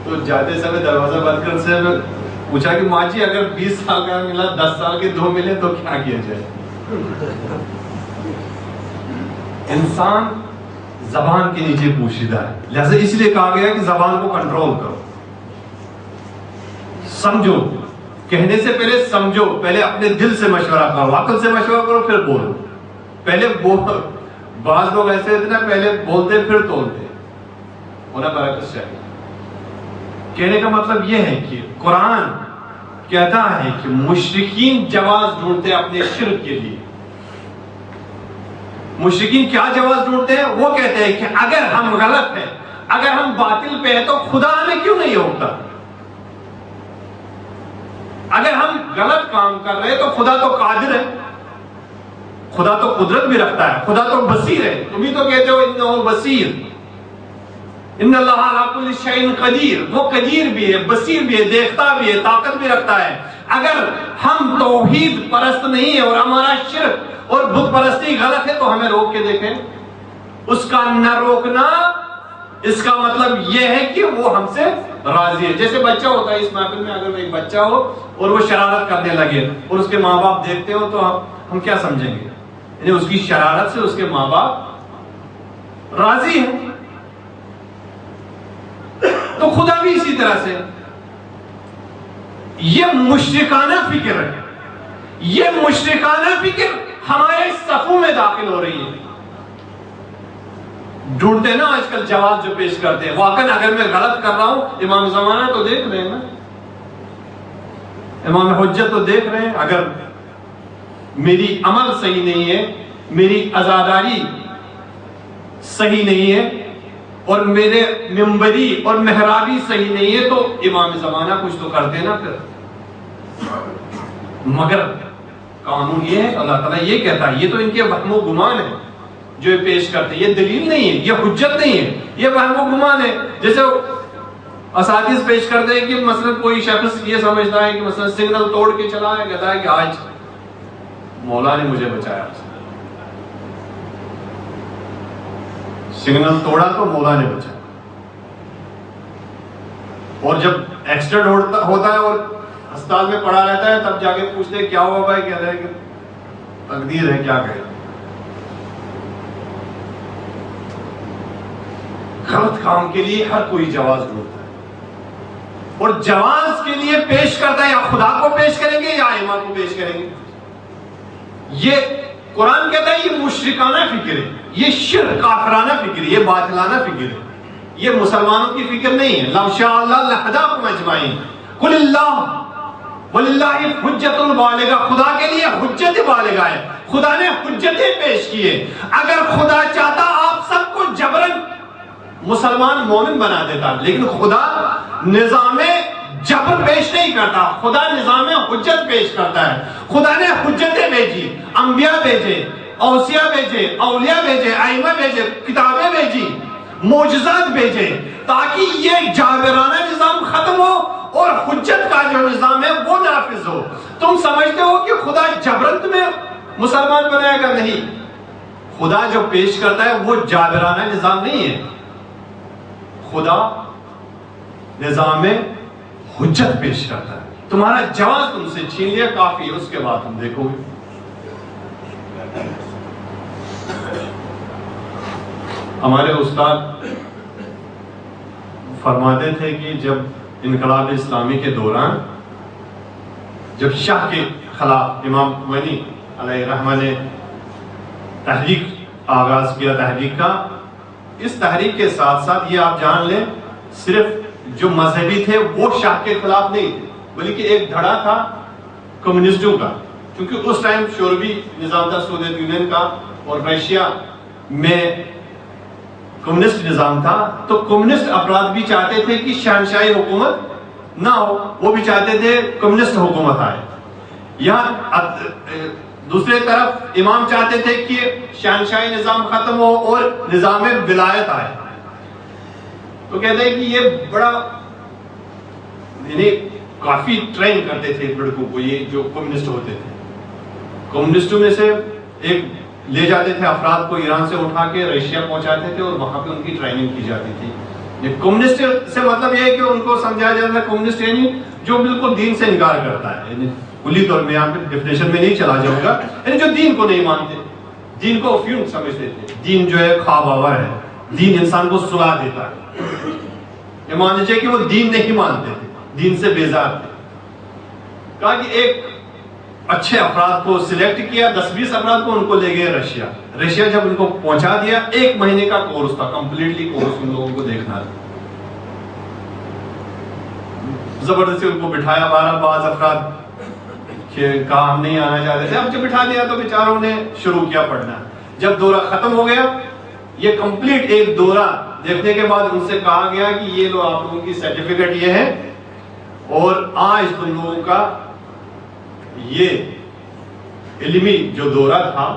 تو جاتے سمے دروازہ بند کر سے پوچھا کہ ماں جی اگر 20 سال کا ملا, 10 سال کے 2 ملے تو کیا کیا جائے. انسان زبان کے نیچے پوشیدہ ہے, لہذا اس لیے کہا گیا کہ زبان کو کنٹرول کرو, سمجھو, کہنے سے پہلے سمجھو, پہلے اپنے دل سے مشورہ کرو, عقل سے مشورہ کرو, پھر بولو. پہلے بعض لوگ ایسے ہوتے نا, پہلے بولتے پھر تولتے, ہونا برعکس چاہیے. کہنے کا مطلب یہ ہے کہ قرآن کہتا ہے کہ مشرکین جواز ڈھونڈتے اپنے شرک کے لیے. مشرکین کیا جواز ڈھونڈتے ہیں, وہ کہتے ہیں کہ اگر ہم غلط ہیں, اگر ہم باطل پہ ہیں تو خدا ہمیں کیوں نہیں روکتا. اگر ہم غلط کام کر رہے تو خدا تو قادر ہے, خدا تو قدرت بھی رکھتا ہے، خدا تو بصیر ہے، تم ہی تو کہتے ہو انہ بصیر، ان اللہ علی کل شیء قدیر، وہ قدیر بھی ہے، بصیر بھی ہے، دیکھتا بھی ہے، طاقت بھی رکھتا ہے۔ اگر ہم توحید پرست نہیں ہیں اور ہمارا شرک اور بت پرستی غلط ہے تو ہمیں روک کے دیکھیں۔ اس کا نہ روکنا اس کا مطلب یہ ہے کہ وہ ہم سے راضی ہے۔ جیسے بچہ ہوتا ہے، اس محفل میں اگر ایک بچہ ہو اور وہ شرارت کرنے لگے اور اس کے ماں باپ دیکھتے ہو تو ہم کیا سمجھیں گے؟ یعنی اس کی شرارت سے اس کے ماں باپ راضی ہیں۔ تو خدا بھی اسی طرح سے، یہ مشرکانہ فکر ہے، یہ مشرکانہ فکر ہمارے صفوں میں داخل ہو رہی ہے۔ ڈھونڈتے نا آج کل جواز جو پیش کرتے ہیں، واقعا اگر میں غلط کر رہا ہوں امام زمانہ تو دیکھ رہے ہیں نا، امام حجت تو دیکھ رہے ہیں، اگر میری عمل صحیح نہیں ہے، میری عزاداری صحیح نہیں ہے اور میرے منبری اور محرابی صحیح نہیں ہے تو امام زمانہ کچھ تو کرتے نا پھر۔ مگر قانون یہ ہے، اللہ تعالیٰ یہ کہتا ہے، یہ تو ان کے وہم و گمان ہے جو یہ پیش کرتے ہیں، یہ دلیل نہیں ہے، یہ حجت نہیں ہے، یہ وہم و گمان ہے۔ جیسے اساتذ پیش کرتے ہیں کہ مثلا کوئی شخص یہ سمجھتا ہے کہ مثلا سگنل توڑ کے چلا ہے، کہتا ہے کہ آج مولا نے مجھے بچایا، سگنل توڑا تو مولا نے بچایا۔ اور جب ایکسیڈنٹ ہوتا ہے اور ہسپتال میں پڑا رہتا ہے تب جا کے پوچھتے ہیں کیا ہوا بھائی، کہہ رہے ہیں کہ تقدیر ہے، کیا کہے۔ غلط کام کے لیے ہر کوئی جواز ڈھونڈتا ہے، اور جواز کے لیے پیش کرتا ہے یا خدا کو پیش کریں گے یا ائمہ کو پیش کریں گے۔ یہ قرآن کہتا ہے یہ مشرکانہ فکر ہے، یہ شرک کافرانہ فکر ہے، یہ باطلانہ فکر ہے، یہ مسلمانوں کی فکر نہیں ہے۔ لو شاء اللہ لہداکم اجمعین، قل اللہ وللہ حجت البالغہ، خدا کے لیے حجت بالغہ ہے، خدا نے حجتیں پیش کی ہے۔ اگر خدا چاہتا آپ سب کو جبرن مسلمان مومن بنا دیتا، لیکن خدا نظام جبر پیش نہیں کرتا، خدا نظام حجت پیش کرتا ہے۔ خدا نے حجتیں بھیجی، انبیاء بھیجے، اوصیاء بھیجے، اولیاء بھیجے، ائمہ بھیجے، کتابیں بھیجی، معجزات بھیجے، تاکہ یہ جابرانہ نظام ختم ہو اور حجت کا جو نظام ہے وہ نافذ ہو۔ تم سمجھتے ہو کہ خدا جبرن میں مسلمان بنائے گا؟ نہیں، خدا جو پیش کرتا ہے وہ جابرانہ نظام نہیں ہے، خدا نظام حجت پیش کرتا ہے۔ تمہارا جواز تم سے چھین لیا، کافی ہے، اس کے بعد تم دیکھو گے۔ ہمارے استاد فرماتے تھے کہ جب انقلاب اسلامی کے دوران جب شاہ کے خلاف امام خمینی علیہ الرحمہ نے تحریک آغاز کیا، تحریک کا، اس تحریک کے ساتھ ساتھ یہ آپ جان لیں صرف جو مذہبی تھے وہ شاہ کے خلاف نہیں تھے، بلکہ ایک دھڑا تھا کمیونسٹوں کا، کیونکہ اس ٹائم شوروی نظام تھا سوویت یونین کا اور رشیا میں کمیونسٹ نظام تھا، تو کمیونسٹ افراد بھی چاہتے تھے کہ شہنشاہی حکومت نہ ہو، وہ بھی چاہتے تھے کمیونسٹ حکومت آئے۔ یہاں دوسرے طرف امام چاہتے تھے کہ شہنشاہی نظام ختم ہو اور نظام ولایت آئے۔ تو کہتے ہیں کہ یہ بڑا یعنی کافی ٹرین کرتے تھے لڑکوں کو، یہ جو کمیونسٹ ہوتے تھے، کمیونسٹوں میں سے ایک لے جاتے تھے افراد کو، ایران سے اٹھا کے رشیا پہنچاتے تھے اور وہاں پہ ان کی ٹریننگ کی جاتی تھی۔ یہ کمیونسٹ سے مطلب یہ ہے کہ ان کو سمجھایا جاتا ہے کمیونسٹ یعنی جو بالکل دین سے انکار کرتا ہے، یعنی کلی طور میں یہاں پہ ڈیفینیشن میں نہیں چلا جاؤں گا، یعنی جو دین کو نہیں مانتے، دین کو افیون سمجھتے تھے، دین جو ہے خواب آور ہے، دین انسان کو سلا دیتا ہے۔ یہ مان لیجیے کہ وہ دین نہیں مانتے تھے، دین سے بیزار تھے۔ کہا کہ ایک اچھے افراد کو سلیکٹ کیا، 10-20 افراد کو، ان کو لے گئے رشیا۔ رشیا جب ان کو پہنچا دیا، 1 مہینے کا کورس تھا، کمپلیٹلی کورس ان لوگوں کو دیکھنا تھا۔ زبردستی ان کو بٹھایا، 12 بعض افراد کہ کہا ہم نہیں آنا چاہتے تھے، اب جب بٹھا دیا تو بیچاروں نے شروع کیا پڑھنا۔ جب دورہ ختم ہو گیا، یہ کمپلیٹ ایک دورہ دیکھنے کے بعد ان سے کہا گیا کہ یہ لو آپ لوگوں کی سرٹیفکیٹ یہ ہے، اور آج تم لوگوں کا یہ علمی جو دورہ تھا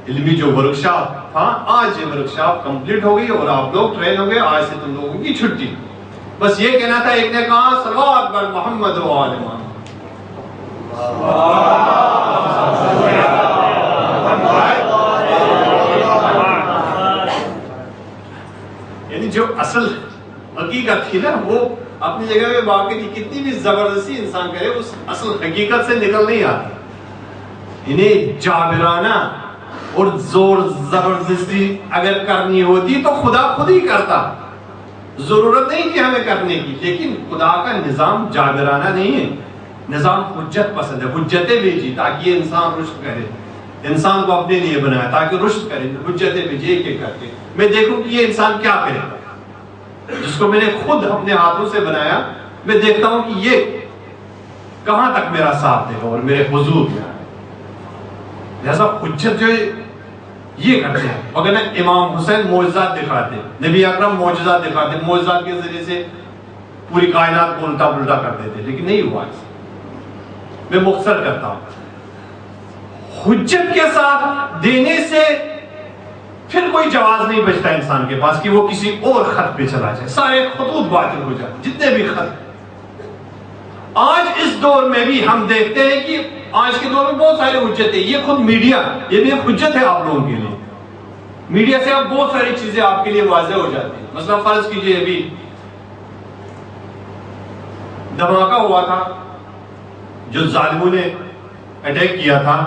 علمی جو ورکشاپ تھا، آج یہ ورکشاپ کمپلیٹ ہو گئی اور آپ لوگ ٹرین ہو گئے، آج سے تم لوگوں کی چھٹی. بس یہ کہنا تھا. ایک نے کہا صلوات بر محمد و آل محمد. یعنی جو اصل حقیقت تھی نا وہ اپنی جگہ میں باقی تھی. کتنی بھی زبردستی انسان کرے اس اصل حقیقت سے نکل نہیں آتی. انہیں جابرانہ اور زور زبردستی اگر کرنی ہوتی تو خدا خود ہی کرتا، ضرورت نہیں تھی ہمیں کرنے کی. لیکن خدا کا نظام جابرانہ نہیں ہے، نظام حجت پسند ہے. حجتیں بھیجی تاکہ یہ انسان رشد کرے، انسان کو اپنے لیے بنایا تاکہ رشد کرے. حجتیں بھیجی ایک ایک کر کے. میں دیکھوں کہ یہ انسان کیا کرے گا. جس کو میں نے خود اپنے ہاتھوں سے بنایا، میں دیکھتا ہوں کہ یہ کہاں تک میرا ساتھ دے گا اور میرے حضور میں آئے. لہذا حجت جو ہے یہ کرتے ہیں. اگر امام حسین معجزات دکھاتے، نبی اکرم معجزات دکھاتے، معجزات کے ذریعے سے پوری کائنات کو الٹا پلٹا کر دیتے، لیکن نہیں ہوا ایسا. میں مختصر کرتا ہوں. حجت کے ساتھ دینے سے پھر کوئی جواز نہیں بچتا انسان کے پاس کہ وہ کسی اور خط پہ چلا جائے. سارے خطوط باطل ہو جائے جتنے بھی خط. آج اس دور میں بھی ہم دیکھتے ہیں کہ آج کے دور میں بہت سارے حجت ہیں. یہ خود میڈیا، یہ بھی ایک حجت ہے آپ لوگوں کے لیے. میڈیا سے اب بہت ساری چیزیں آپ کے لیے واضح ہو جاتی ہیں. مثلا فرض کیجئے ابھی دھماکہ ہوا تھا جو ظالموں نے اٹیک کیا تھا،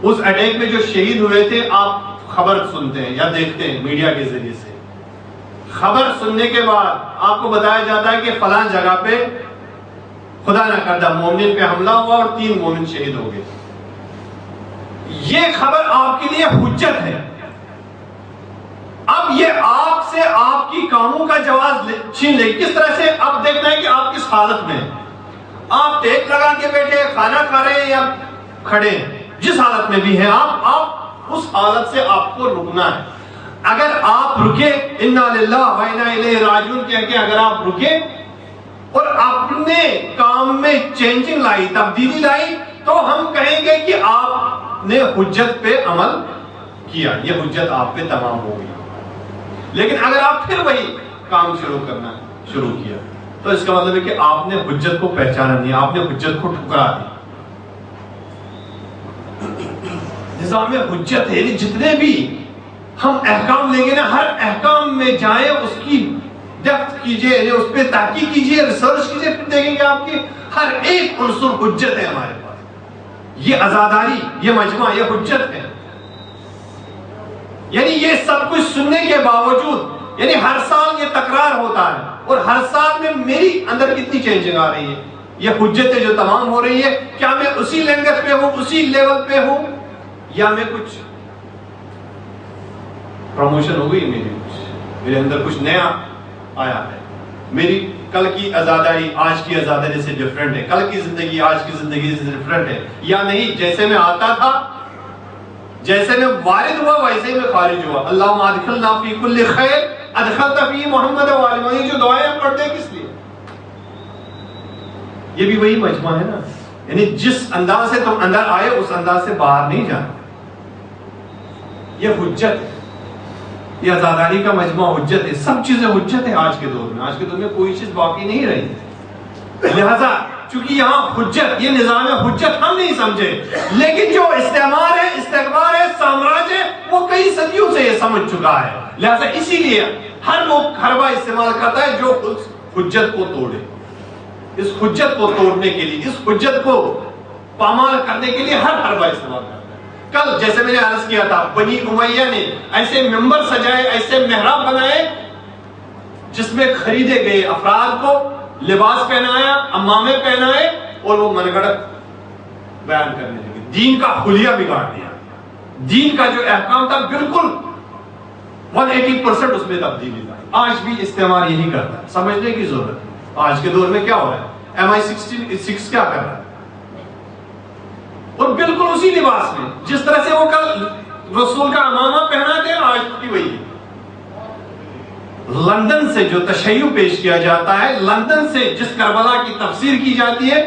اس اٹیک میں جو شہید ہوئے تھے آپ خبر سنتے ہیں یا دیکھتے ہیں میڈیا کے ذریعے سے. خبر سننے کے بعد آپ کو بتایا جاتا ہے کہ فلاں جگہ پہ خدا نہ کردہ مومن پہ حملہ ہوا اور 3 مومن شہید ہو گئے. یہ خبر آپ کے لیے حجت ہے. اب یہ آپ سے آپ کی کاموں کا جواز چھین لے. کس طرح سے؟ اب دیکھنا ہے کہ آپ کس حالت میں ہیں. آپ ٹیک لگا کے بیٹھے کھانا کھا رہے ہیں یا کھڑے ہیں، جس حالت میں بھی ہیں آپ اس حالت سے آپ کو رکنا ہے. اگر آپ رکے انا للہ و انا الیہ راجعون کہہ کے اگر آپ رکے اور اپنے کام میں چینجنگ لائی، تبدیلی لائی، تو ہم کہیں گے کہ آپ نے حجت پہ عمل کیا، یہ حجت آپ پہ تمام ہو گئی. لیکن اگر آپ پھر وہی کام کرنا شروع کیا تو اس کا مطلب ہے کہ آپ نے حجت کو پہچانا نہیں، آپ نے حجت کو ٹھکرا دی. نظام حجت ہے. جتنے بھی ہم احکام لیں گے نا، ہر احکام میں جائیں، اس کی ڈیپتھ کیجئے، اس پہ تحقیق کیجئے، ریسرچ کیجئے، پھر دیکھیں گے آپ کی ہر ایک عنصر حجت ہے ہمارے پاس. یہ عزاداری، یہ مجمع، یہ حجت ہے. یعنی یہ سب کچھ سننے کے باوجود، یعنی ہر سال یہ تکرار ہوتا ہے اور ہر سال میں میری اندر کتنی چینجنگ آ رہی ہے. یہ حجتیں جو تمام ہو رہی ہے، کیا میں اسی لینگویج پہ ہوں، اسی لیول پہ ہوں، یا میں کچھ پروموشن ہو گئی، میرے اندر کچھ نیا آیا ہے. میری کل کی عزاداری آج کی عزاداری سے ڈیفرنٹ ہے، کل کی زندگی آج کی زندگی سے ڈیفرنٹ ہے یا نہیں. جیسے میں آتا تھا، جیسے میں وارد ہوا، ویسے ہی میں خارج ہوا. اللہم ادخلنا فی کل خیر ادخلت فی محمد و آل محمد. یہ جو دعائیں ہم پڑھتے ہیں کس لیے؟ یہ بھی وہی مجمع ہے نا. یعنی جس انداز سے تم اندر آئے اس انداز سے باہر نہیں جانا. یہ حجت ہے، یہ عزاداری کا مجمع حجت ہے. سب چیزیں حجت ہے آج کے دور میں. آج کے دور میں کوئی چیز باقی نہیں رہی. لہذا چونکہ یہاں حجت، یہ نظام حجت ہم نہیں سمجھے، لیکن جو استعمار ہے، استقبال ہے، سامراج ہے، وہ کئی صدیوں سے یہ سمجھ چکا ہے. لہذا اسی لیے ہر وہ حربہ استعمال کرتا ہے جو اس حجت کو توڑے. اس حجت کو توڑنے کے لیے، اس حجت کو پامال کرنے کے لیے ہر حربہ استعمال کرتا ہے. کل جیسے میں نے عرض کیا تھا، بنی امیہ نے ایسے ممبر سجائے، ایسے محراب بنائے جس میں خریدے گئے افراد کو لباس پہنایا، امامے پہنائے اور وہ من گھڑت بیان کرنے لگے. دین کا حلیہ بگاڑ دیا. دین کا جو احکام تھا بالکل 180% اس میں تبدیلی لائی. آج بھی استعمال یہی کرتا ہے. سمجھنے کی ضرورت ہے آج کے دور میں کیا ہو رہا ہے. MI6 کیا کر رہا ہے؟ اور بالکل اسی لباس میں جس طرح سے وہ کل رسول کا امامہ پہنا تھے، آج بھی وہی ہے. لندن سے جو تشیع پیش کیا جاتا ہے، لندن سے جس کربلا کی تفسیر کی جاتی ہے،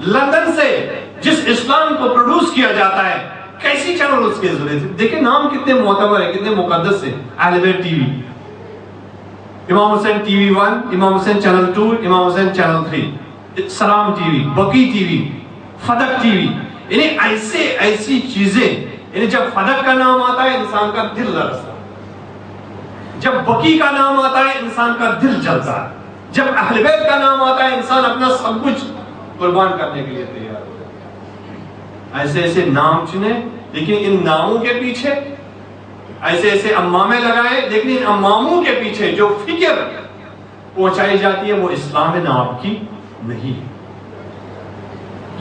لندن سے جس اسلام کو پروڈیوس کیا جاتا ہے، کیسی چینل اس کے ذریعے سے؟ دیکھیں نام کتنے معتبر ہیں، کتنے مقدس ہیں. اہل بیت ٹی وی، امام حسین ٹی وی 1، امام حسین چینل 2، امام حسین چینل 3، سلام ٹی وی، بقی ٹی وی، فدق ٹی وی. یعنی ایسی چیزیں، یعنی جب فدق کا نام آتا ہے انسان کا دل لرزتا ہے، جب بقی کا نام آتا ہے انسان کا دل جلتا ہے، جب اہل بیت کا نام آتا ہے انسان اپنا سب کچھ قربان کرنے کے لیے تیار ہوتا ہے. ایسے ایسے نام چنے، لیکن ان ناموں کے پیچھے ایسے ایسے امامے لگائے، لیکن ان اماموں کے پیچھے جو فکر پہنچائی جاتی ہے وہ اسلام ناب کی نہیں.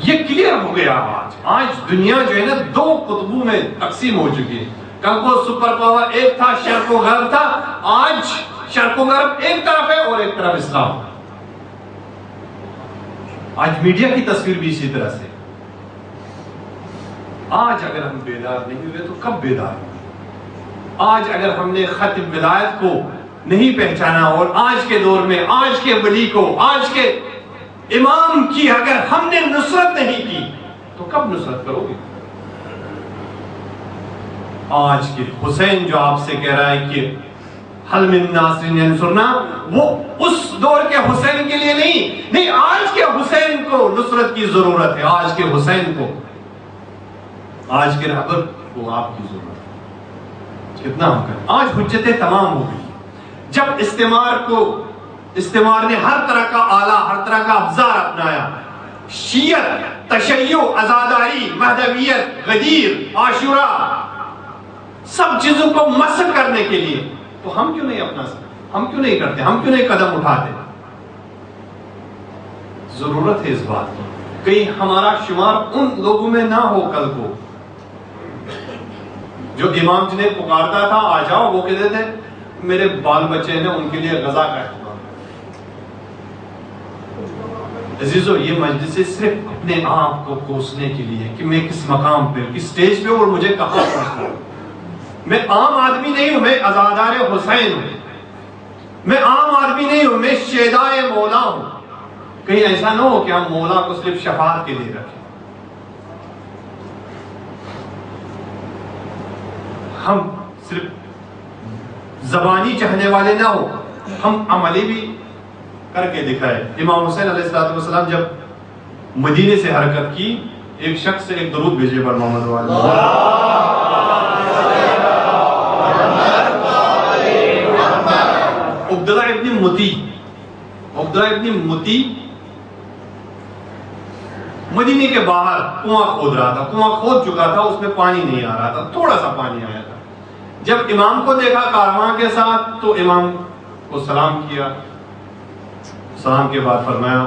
یہ کلیئر ہو گیا. آج دنیا جو ہے نا دو قطبوں میں تقسیم ہو چکی ہے. کل کو سپر پاور ایک تھا، شرق و غرب تھا، آج شرق و غرب ایک طرف ہے اور ایک طرف اسلام. آج میڈیا کی تصویر بھی اسی طرح سے. آج اگر ہم بیدار نہیں ہوئے تو کب بیدار ہوئے؟ آج اگر ہم نے خط ولایت کو نہیں پہچانا اور آج کے دور میں آج کے ولی کو، آج کے امام کی اگر ہم نے نصرت نہیں کی تو کب نصرت کرو گے؟ آج کے حسین جو آپ سے کہہ رہا ہے کہ حل من ناصر ینصرنا، وہ اس دور کے حسین کے لیے نہیں، آج کے حسین کو نصرت کی ضرورت ہے. آج کے حسین کو، آج کے رہبر کو آپ کی ضرورت ہے. کتنا ہم کریں؟ آج حجتیں تمام ہو گئی. جب استعمار نے ہر طرح کا آلہ، ہر طرح کا افزار اپنایا، شیعت، تشیع، عزاداری، مہدویت، غدیر، عاشورہ، سب چیزوں کو مسخ کرنے کے لیے، تو ہم کیوں نہیں اپنا سکتے؟ ہم کیوں نہیں کرتے؟ ہم کیوں نہیں قدم اٹھاتے؟ ضرورت ہے اس بات کی. کہیں ہمارا شمار ان لوگوں میں نہ ہو کل کو جو امام جنہیں پکارتا تھا آ جاؤ، وہ کہتے تھے میرے بال بچے ہیں ان کے لیے غذا کا اہتمام. عزیزو، یہ مجلس صرف اپنے آپ کو کوسنے کے لیے کہ میں کس مقام پہ، کس سٹیج پہ اور مجھے کہاں پہنچنا ہے. میں عام آدمی نہیں ہوں، میں عزادار حسین ہوں. میں عام آدمی نہیں ہوں، میں شیدائے مولا ہوں. کہیں ایسا نہ ہو کہ ہم مولا کو صرف شفاعت کے لیے رکھیں. ہم صرف زبانی چاہنے والے نہ ہو، ہم عملی بھی کر کے دکھائے. امام حسین علیہ السلام جب مدینے سے حرکت کی، ایک شخص سے ایک درود بھیجے پر محمد عبداللہ ابن متی مدینے کے باہر کنواں کھود رہا تھا. کنواں کھود چکا تھا، اس میں پانی نہیں آ رہا تھا، تھوڑا سا پانی آیا تھا. جب امام کو دیکھا کارواں کے ساتھ تو امام کو سلام کیا. سلام کے بعد فرمایا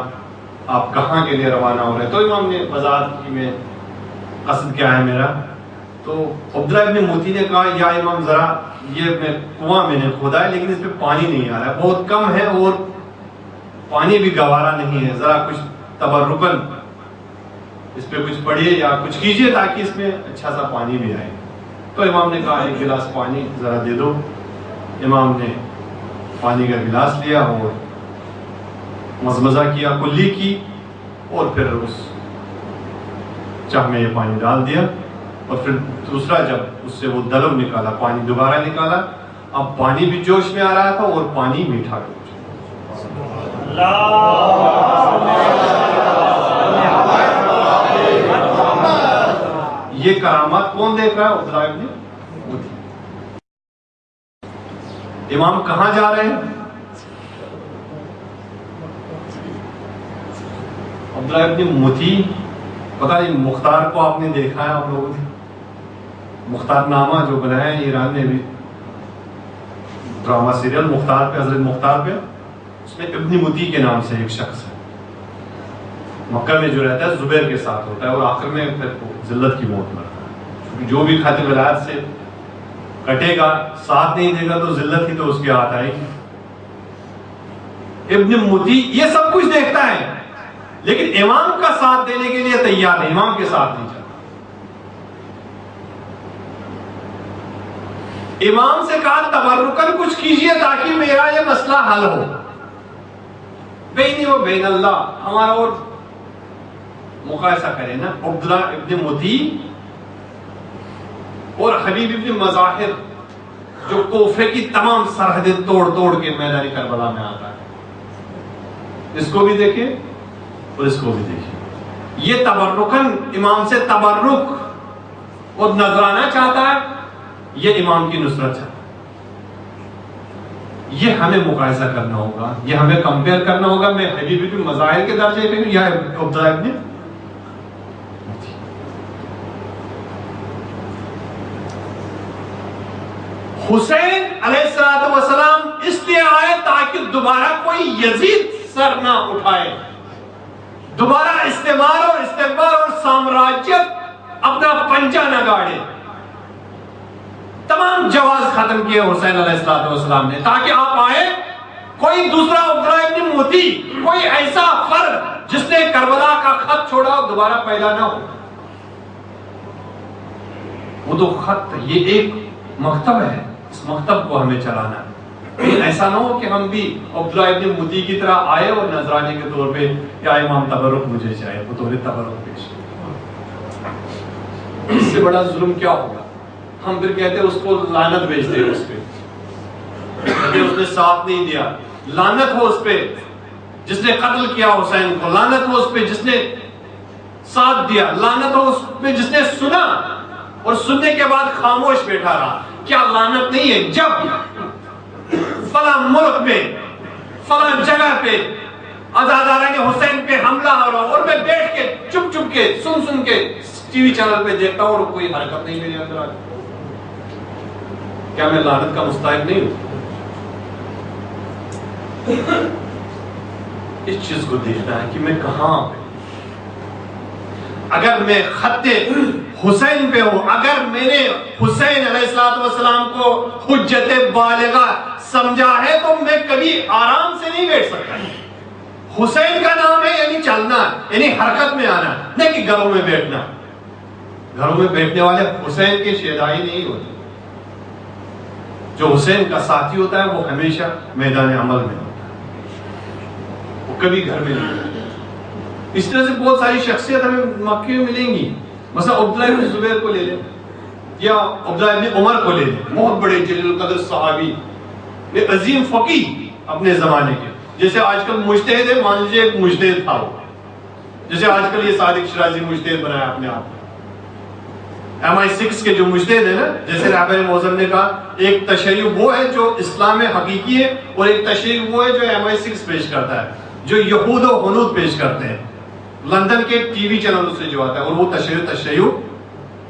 آپ کہاں کے لیے روانہ ہو رہے ہیں؟ تو امام نے وضاحت کی میں قصد کیا ہے میرا. تو عبداللہ ابن موتی نے کہا یا امام ذرا یہ کنواں میں نے کھودا ہے لیکن اس پہ پانی نہیں آ رہا ہے، بہت کم ہے اور پانی بھی گوارا نہیں ہے، ذرا کچھ تبرکن اس پہ کچھ پڑھیے یا کچھ کیجیے تاکہ اس میں اچھا سا پانی بھی آئے. تو امام نے کہا ایک گلاس پانی ذرا دے دو. امام نے پانی کا گلاس لیا اور مزمزہ کیا، کلی کی، اور پھر اس چاہ میں یہ پانی ڈال دیا. اور پھر دوسرا جب اس سے وہ دلو نکالا، پانی دوبارہ نکالا. اب پانی بھی جوش میں آ رہا تھا اور پانی میٹھا بھی. یہ کرامات کون دیکھ رہا ہے؟ عبداللہ ابن موتی. امام کہاں جا رہے ہیں؟ عبداللہ ابن موتی. پتہ نہیں مختار کو آپ نے دیکھا ہے؟ آپ لوگوں نے مختار نامہ جو بنایا ہے ایران نے بھی، ڈرامہ سیریل مختار پہ، حضرت مختار پہ، اس میں ابن موتی کے نام سے ایک شخص ہے، مکہ میں جو رہتا ہے زبیر کے ساتھ ہوتا ہے اور آخر میں پھر ذلت کی موت مرتا ہے. جو بھی خط ولایت سے کٹے گا، ساتھ نہیں دے گا تو ذلت ہی تو اس کے ہاتھ آئے گی. ابن موتی یہ سب کچھ دیکھتا ہے لیکن امام کا ساتھ دینے کے لیے تیار نہیں، امام کے ساتھ نہیں چلتا. امام سے کہا تبرکن کچھ کیجئے تاکہ میرا یہ مسئلہ حل ہو. بینی و بین اللہ، ہمارا اور مقایسہ کریں نا عبداللہ ابن متی اور حبیب ابن مظاہر جو کوفے کی تمام سرحدیں توڑ توڑ کے میدان کربلا میں آتا ہے، اس کو بھی دیکھیں اور اس کو بھی دیکھیں. یہ تبرکن امام سے تبرک اور نذرانہ چاہتا ہے، یہ امام کی نصرت چاہتا ہے. یہ ہمیں مقایسہ کرنا ہوگا، یہ ہمیں کمپیئر کرنا ہوگا. میں حبیب ابن مظاہر کے درجے پہ ہوں یا عبداللہ ابن متی. حسین علیہ السلام اس لیے آئے تاکہ دوبارہ کوئی یزید سر نہ اٹھائے، دوبارہ استعمار اور استقبال اور سامراجیت اپنا پنجہ نہ گاڑے. تمام جواز ختم کیے حسین علیہ السلام نے تاکہ آپ آئے، کوئی دوسرا عبداللہ ابن موتی، کوئی ایسا فرد جس نے کربلا کا خط چھوڑا اور دوبارہ پیدا نہ ہو. وہ تو خط، یہ ایک مکتب ہے، اس مکتب کو ہمیں چلانا ہے. ایسا نہ ہو کہ ہم بھی عبداللہ ابن موتی کی طرح آئے اور نذرانے کے طور پہ یا امام تبرک مجھے چاہے، وہ طور تبرک پیش. اس سے بڑا ظلم کیا ہوگا؟ ہم پھر کہتے ہیں اس کو لعنت بھیجتے ہیں، اس پہ کہتے اس نے ساتھ نہیں دیا، لعنت ہو اس پہ جس نے قتل کیا حسین کو، لعنت ہو اس پہ جس نے ساتھ دیا، لعنت ہو اس پہ جس نے سنا اور سننے کے بعد خاموش بیٹھا رہا. کیا لعنت نہیں ہے جب فلاں ملک میں فلاں جگہ پہ عزاداران حسین پہ حملہ ہو رہا اور میں بیٹھ کے چپ چپ کے سن کے ٹی وی چینل پہ دیکھتا ہوں اور کوئی حرکت نہیں میرے اندر آتی؟ کیا میں لعنت کا مستحق نہیں ہوں؟ اس چیز کو دیکھنا ہے کہ میں کہاں پہ. اگر میں خط حسین پہ ہوں، اگر میں نے حسین علیہ السلام کو حجت بالغہ سمجھا ہے تو میں کبھی آرام سے نہیں بیٹھ سکتا. حسین کا نام ہے یعنی چلنا، یعنی حرکت میں آنا، نہیں کہ گھروں میں بیٹھنا. گھروں میں بیٹھنے والے حسین کے شیدائی نہیں ہوتے. جو حسین کا ساتھی ہوتا ہے وہ ہمیشہ میدان عمل میں ہوتا ہے، وہ کبھی گھر میں نہیں ہوتا. اس طرح سے بہت ساری شخصیت ہمیں مکے میں ملیں گی. مثلا عبداللہ بن زبیر کو لے لیں یا عبداللہ بن عمر کو لے لیں، بہت بڑے جلیل القدر صحابی، ایک عظیم فقیہ اپنے زمانے کے. جیسے آج کل مجتہد ہے، مان لیجیے ایک مجتہد تھا وہ، جیسے آج کل یہ صادق شرازی مجتہد بنایا اپنے آپ. MI6 کے جو مجتہد ہے نا، جیسے رہبر معظم نے کہا ایک تشیع وہ ہے جو اسلام حقیقی ہے اور ایک تشیع وہ ہے جو MI6 پیش کرتا ہے، جو یہود و ہنود پیش کرتے ہیں لندن کے ٹی وی چینلوں سے جو آتا ہے، اور وہ تشیع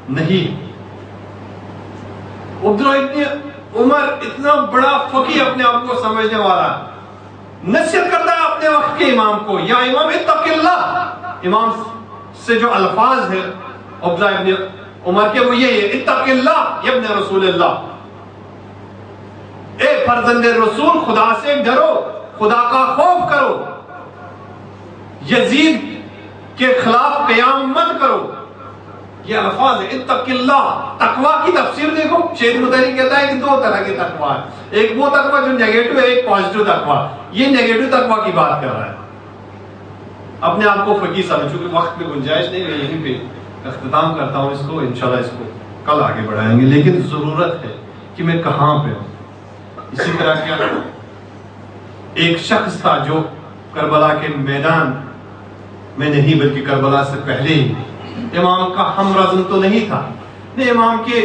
نہیں. عبداللہ ابن عمر اتنا بڑا فقیہ اپنے آپ کو سمجھنے والا نصیحت کرتا ہے اپنے وقت کے امام کو، یا امام اتق اللہ. امام سے جو الفاظ ہے عبداللہ ابن عمر کے وہ یہ ہے، اتق اللہ یا ابن رسول اللہ، اے فرزند رسول خدا سے ڈرو، خدا کا خوف کرو، یزید کے خلاف قیام مت کرو. یہ الفاظ ہے اتق اللہ. تقوی کی تفسیر دیکھو، شیخ مدنی کہتا ہے کہ دو طرح کے تقوی ہے، ایک وہ تقوی جو نیگیٹو ہے، ایک پازیٹو تقوی. یہ نیگیٹو تقوی کی بات کر رہا ہے. اپنے آپ کو فقیہ سمجھ، چونکہ وقت میں گنجائش نہیں، میں یہیں پہ اختتام کرتا ہوں اس کو. انشاءاللہ اس کو کل آگے بڑھائیں گے، لیکن ضرورت ہے کہ میں کہاں پہ ہوں. اسی طرح کیا ایک شخص تھا جو کربلا کے میدان میں نہیں بلکہ کربلا سے پہلے ہی امام کا ہم رزم تو نہیں تھا. نہیں، امام کے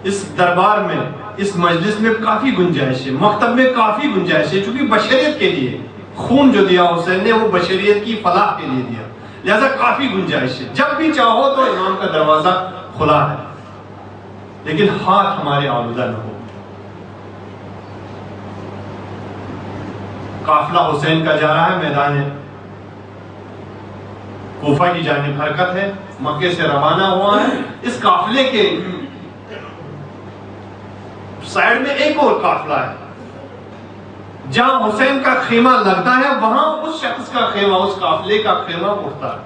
اس دربار میں، اس مجلس میں کافی گنجائش ہے، مکتب میں کافی گنجائش ہے، چونکہ بشریت کے لیے خون جو دیا حسین نے وہ بشریت کی فلاح کے لیے دیا، لہذا کافی گنجائش ہے. جب بھی چاہو تو امام کا دروازہ کھلا ہے، لیکن ہاتھ ہمارے آلودہ نہ ہو. قافلہ حسین کا جا رہا ہے، میدان کوفہ کی جانب حرکت ہے، مکے سے روانہ ہوا ہے. اس قافلے کے سائیڈ میں ایک اور قافلہ ہے، جہاں حسین کا خیمہ لگتا ہے وہاں اس شخص کا خیمہ، اس قافلے کا خیمہ اٹھتا ہے.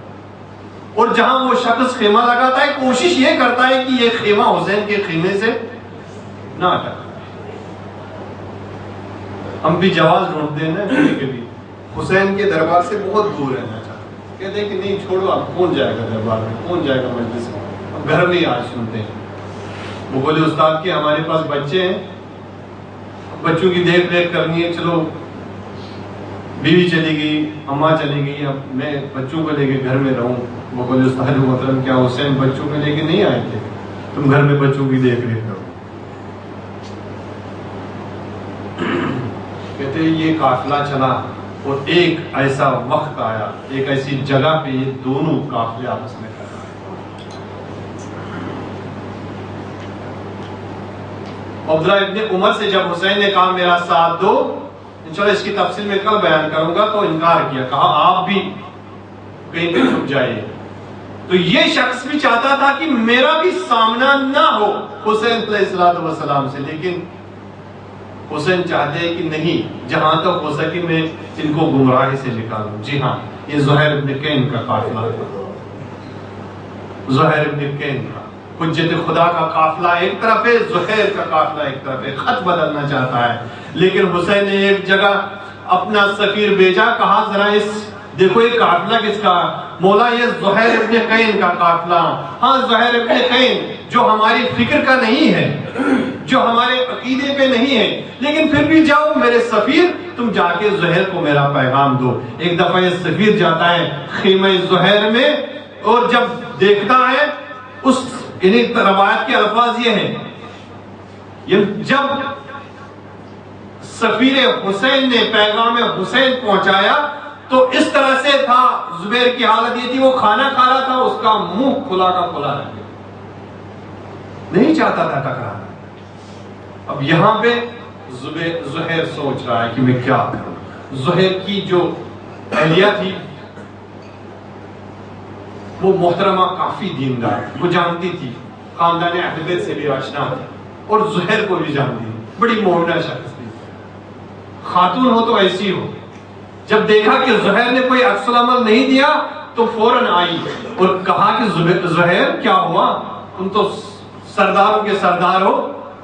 اور جہاں وہ شخص خیمہ لگاتا ہے کوشش یہ کرتا ہے کہ یہ خیمہ حسین کے خیمے سے نہ ہٹے. ہم بھی جواز ڈھونڈتے ہیں نا کبھی کبھی، حسین کے دربار سے بہت دور رہنا چاہتے ہیں. کہتے ہیں کہ نہیں چھوڑو، اب کون جائے گا دربار میں، کون جائے گا مجلس میں، اب گھر میں ہی آج سنتے ہیں۔ وہ بولے استاد کہ ہمارے پاس بچے ہیں، بچوں کی دیکھ ریکھ کرنی ہے، چلو بیوی چلی گئی، اماں چلی گئی، اب میں بچوں کو لے کے گھر میں رہوں۔ وہ بولے استاد محترم کیا حسین بچوں کو لے کے نہیں آئے تھے، تم گھر میں بچوں کی دیکھ ریکھ کرو۔ کہتے ہیں یہ قافلہ چلا اور ایک ایسا وقت آیا، ایک ایسی جگہ پہ یہ دونوں قافلے آپس میں ٹکرائے۔ عبداللہ ابن عمر سے جب حسین نے کہا میرا ساتھ دو، انشاءاللہ اس کی تفصیل میں کل بیان کروں گا، تو انکار کیا، کہا آپ بھی کہیں پہ چھپ جائیے۔ تو یہ شخص بھی چاہتا تھا کہ میرا بھی سامنا نہ ہو حسین علیہ السلام سے، لیکن حسین چاہتے ہیں کہ نہیں، جہاں تک ہو سکے میں ان کو گمراہی سے نکالوں۔ جی ہاں، یہ زہیر ابن کین کا قافلہ تھا، زہیر ابن کین کا، حجت خدا کا قافلہ ایک طرف ہے، زہیر کا قافلہ ایک طرف ہے، خط بدلنا چاہتا ہے، لیکن حسین نے ایک جگہ اپنا سفیر بھیجا، کہا ذرا اس دیکھو یہ قافلہ کس کا، مولا یہ زہیر ابن قین کا قافلہ، ہاں زہیر ابن قین جو ہماری فکر کا نہیں ہے، جو ہمارے عقیدے پہ نہیں ہے، لیکن پھر بھی جاؤ میرے سفیر، تم جا کے زہیر کو میرا پیغام دو۔ ایک دفعہ یہ سفیر جاتا ہے خیمہ زہیر میں، اور جب دیکھتا ہے اس یعنی روایت کے الفاظ یہ ہیں، جب سفیر حسین نے پیغام حسین پہنچایا تو اس طرح سے تھا، زبیر کی حالت یہ تھی، وہ کھانا کھا رہا تھا، اس کا منہ کھلا کا کھلا رہ گیا، نہیں چاہتا تھا ٹکرانا۔ اب یہاں پہ زہیر سوچ رہا ہے کہ میں کیا کروں۔ زہیر کی جو اہلیہ تھی وہ محترمہ کافی دیندار، وہ جانتی تھی، خاندان اہل بیت سے بھی آشنا تھی، اور زہیر کو بھی جانتی تھی، بڑی مومنہ شخص تھی، خاتون ہو تو ایسی ہو۔ جب دیکھا کہ زہیر نے کوئی عکس العمل نہیں دیا تو فوراً آئی اور کہا کہ زہیر کیا ہوا، تم تو سرداروں کے سردار ہو،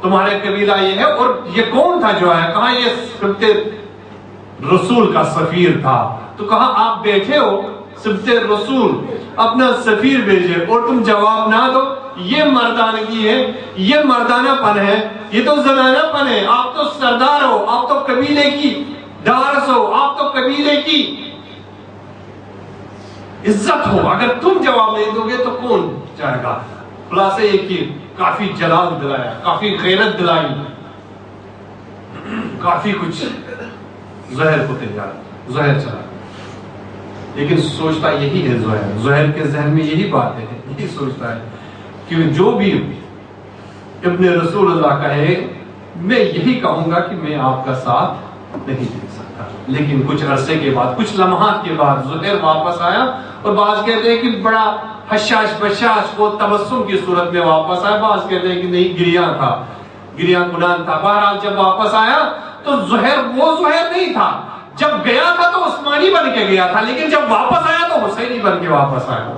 تمہارے قبیلہ یہ ہے، اور یہ کون تھا جو ہے، کہا یہ سبط رسول کا سفیر تھا۔ تو کہا آپ بیٹھے ہو، سبط رسول اپنا سفیر بھیجے اور تم جواب نہ دو، یہ مردانگی ہے، یہ مردانہ پن ہے، یہ تو زنانہ پن ہے، آپ تو سردار ہو، آپ تو قبیلے کی ڈارس ہو، آپ تو قبیلے کی عزت ہو، اگر تم جواب نہیں دو گے تو کون جائے گا۔ خلاصے یہ کہ کافی جلال دلایا، کافی غیرت دلائی، کافی کچھ زہر کو تیار، زہر چلا، لیکن سوچتا یہی ہے زہر کے ذہن میں یہی بات ہے، یہی سوچتا ہے کہ جو بھی ابن رسول اللہ کہے میں یہی کہوں گا کہ میں آپ کا ساتھ نہیں دے سکتا۔ لیکن کچھ عرصے کے بعد، کچھ لمحات کے بعد زہر واپس آیا، اور بعض کہتے ہیں کہ بڑا حشاش بشاش وہ تبسم کی صورت میں واپس آیا، بعض کہتے ہیں کہ نہیں گریاں تھا، گریاں کنان تھا۔ بہرحال جب واپس آیا تو زہر وہ زہر نہیں تھا، جب گیا تھا تو عثمانی بن کے گیا تھا، لیکن جب واپس آیا تو حسینی بن کے واپس آیا۔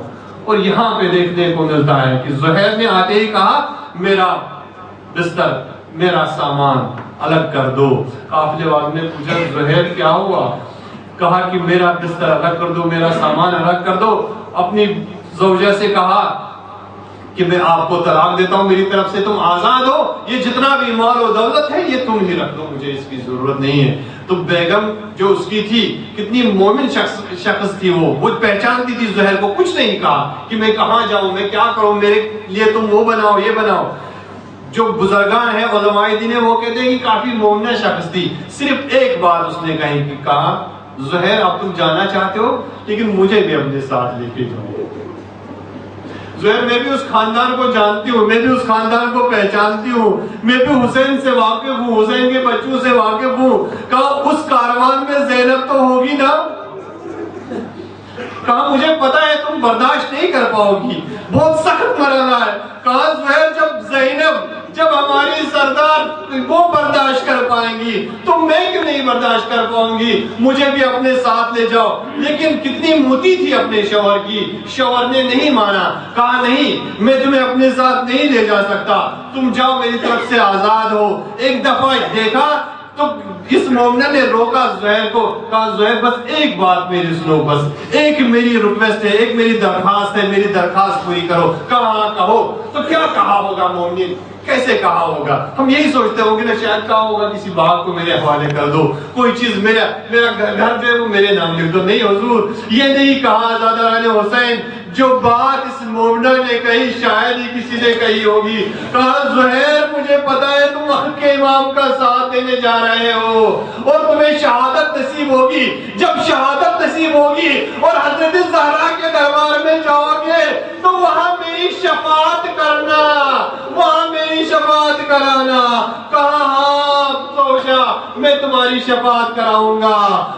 اور یہاں پہ دیکھنے کو ملتا ہے کہ زہر نے آتے ہی کہا میرا بستر، میرا سامان الگ کر دو۔ قافلے والوں نے پوچھا زہر کیا ہوا؟ کہا کہ میرا بستر الگ کر دو، میرا سامان الگ کر دو۔ اپنی زوجہ سے کہا کہ میں آپ کو طلاق دیتا ہوں، میری طرف سے تم آزاد ہو، یہ جتنا بھی مال و دولت ہے یہ تم ہی رکھ دو، مجھے اس کی ضرورت نہیں ہے۔ تو بیگم جو اس کی تھی، کتنی مومن شخص تھی، وہ پہچانتی تھی زہر کو، کچھ نہیں کہا کہ میں کہاں جاؤں، میں کیا کروں، میرے لیے تم وہ بناؤ یہ بناؤ۔ جو بزرگان ہیں علماء دین ہیں وہ کہتے ہیں کہ کافی مومنہ شخص تھی، صرف ایک بات اس نے کہی کہ کہا زہر اب تم جانا چاہتے ہو لیکن مجھے بھی اپنے ساتھ لے کے جاؤ۔ زہر میں بھی اس خاندان کو جانتی ہوں، میں بھی اس خاندان کو پہچانتی ہوں، میں بھی حسین سے واقف ہوں، حسین کے بچوں سے واقف ہوں۔ کہا اس کاروان میں زینب تو ہوگی نا؟ کہا مجھے پتا ہے تم برداشت نہیں کر پاؤ گی، بہت سخت مرحلہ ہے۔ کہا زہر جب زینب، جب ہماری سردار وہ برداشت کر پائیں گی تو میں کیوں نہیں برداشت کر پاؤں گی، مجھے بھی اپنے ساتھ لے جاؤ۔ لیکن کتنی موتی تھی اپنے شوہر کی، شوہر نے نہیں مانا، کہا نہیں میں تمہیں اپنے ساتھ نہیں لے جا سکتا، تم جاؤ، میری طرف سے آزاد ہو۔ ایک دفعہ دیکھا تو اس مومنہ نے روکا زہیر کو، کہا زہیر بس ایک بات میری سنو، بس ایک میری ریکویسٹ ہے، ایک میری درخواست ہے، میری درخواست پوری کرو۔ کہا کہو۔ تو کیا کہا ہوگا مومن، کیسے کہا ہوگا؟ ہم یہی سوچتے ہوں گے نا، شاید کہا ہوگا کسی باغ کو میرے حوالے کر دو، کوئی چیز میرا گھر جو ہے وہ میرے نام لکھ دو۔ نہیں حضور، یہ نہیں کہا۔ زادران حسین جو بات اس مومنہ نے کہی شاید ہی کسی نے کہی ہوگی۔ کہا زہیر مجھے پتا ہے تم حق کے امام کا ساتھ دینے جا رہے ہو اور تمہیں شہادت نصیب ہوگی۔ جب شہادت نصیب ہوگی اور حضرت زہرا کے دربار میں جاؤ گے تو وہاں میری شفاعت کرنا، وہاں میری شفاعت کرانا۔ کہا ہاں سوچا میں تمہاری شفاعت کراؤں گا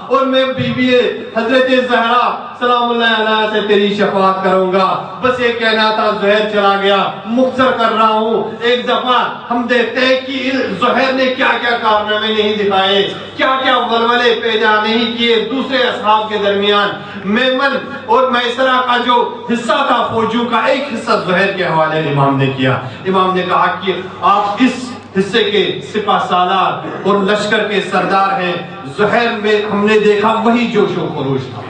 اور میں بی بی حضرت زہرا سلام اللہ علیہ سے تیری شفاعت کروں گا۔ بس یہ کہنا تھا، زہیر چلا گیا۔ مختصر کر رہا ہوں، ایک دفعہ ہم دیکھتے ہیں کہ زہیر نے کیا کیا کارنامے نہیں دکھائے، کیا کیا ولولے پیدا نہیں کیے دوسرے اصحاب کے درمیان۔ میمن اور میسرہ کا جو حصہ تھا فوجوں کا، ایک حصہ زہیر کے حوالے امام نے کیا۔ امام نے کہا کہ آپ اس حصے کے سپہ سالار اور لشکر کے سردار ہیں۔ زہیر میں ہم نے دیکھا وہی جوش و خروش تھا۔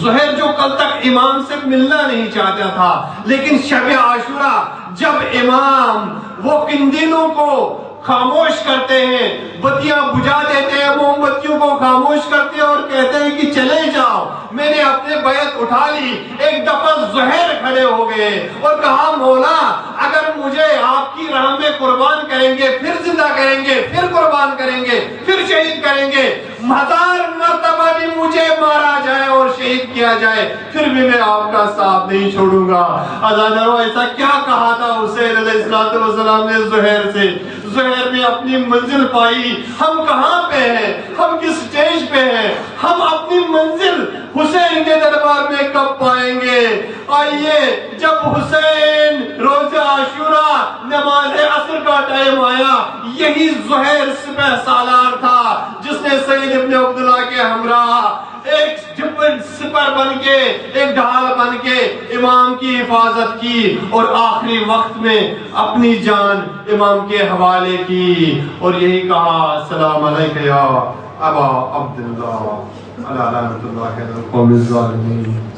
زہیر جو کل تک امام سے ملنا نہیں چاہتا تھا، لیکن شب عاشورہ جب امام وہ قندیلوں کو خاموش کرتے ہیں، بتیاں بجھا دیتے ہیں، موم بتیوں کو خاموش کرتے ہیں اور کہتے ہیں کہ چلے جاؤ، میں نے اپنے بیعت اٹھا لی۔ ایک دفعہ زہیر کھڑے ہو گئے اور کہا مولا اگر مجھے آپ کی راہ میں قربان کریں گے، پھر زندہ کریں گے، پھر قربان کریں گے، پھر شہید کریں گے، 1000 مرتبہ بھی مجھے مارا جائے اور شہید کیا جائے، پھر بھی میں آپ کا ساتھ نہیں چھوڑوں گا۔ عزیزانو ایسا کیا کہا تھا حسین علیہ السلام نے زہیر سے؟ زہیر نے اپنی منزل پائی۔ ہم کہاں پہ ہیں؟ ہم کس سٹیج پہ ہیں؟ ہم اپنی منزل حسین کے دربار میں کب پائیں گے؟ آئیے جب حسین روز عاشورہ نماز عصر کا ٹائم آیا، یہی زہیر سپہ سالار تھا جس نے سید ابن عبداللہ کے ہمراہ ایک سپر بن کے، ایک ڈھال بن کے امام کی حفاظت کی اور آخری وقت میں اپنی جان امام کے حوالے کی اور یہی کہا السلام علیکم یا ابا عبداللہ علی لعنت اللہ علی القوم الظالمین۔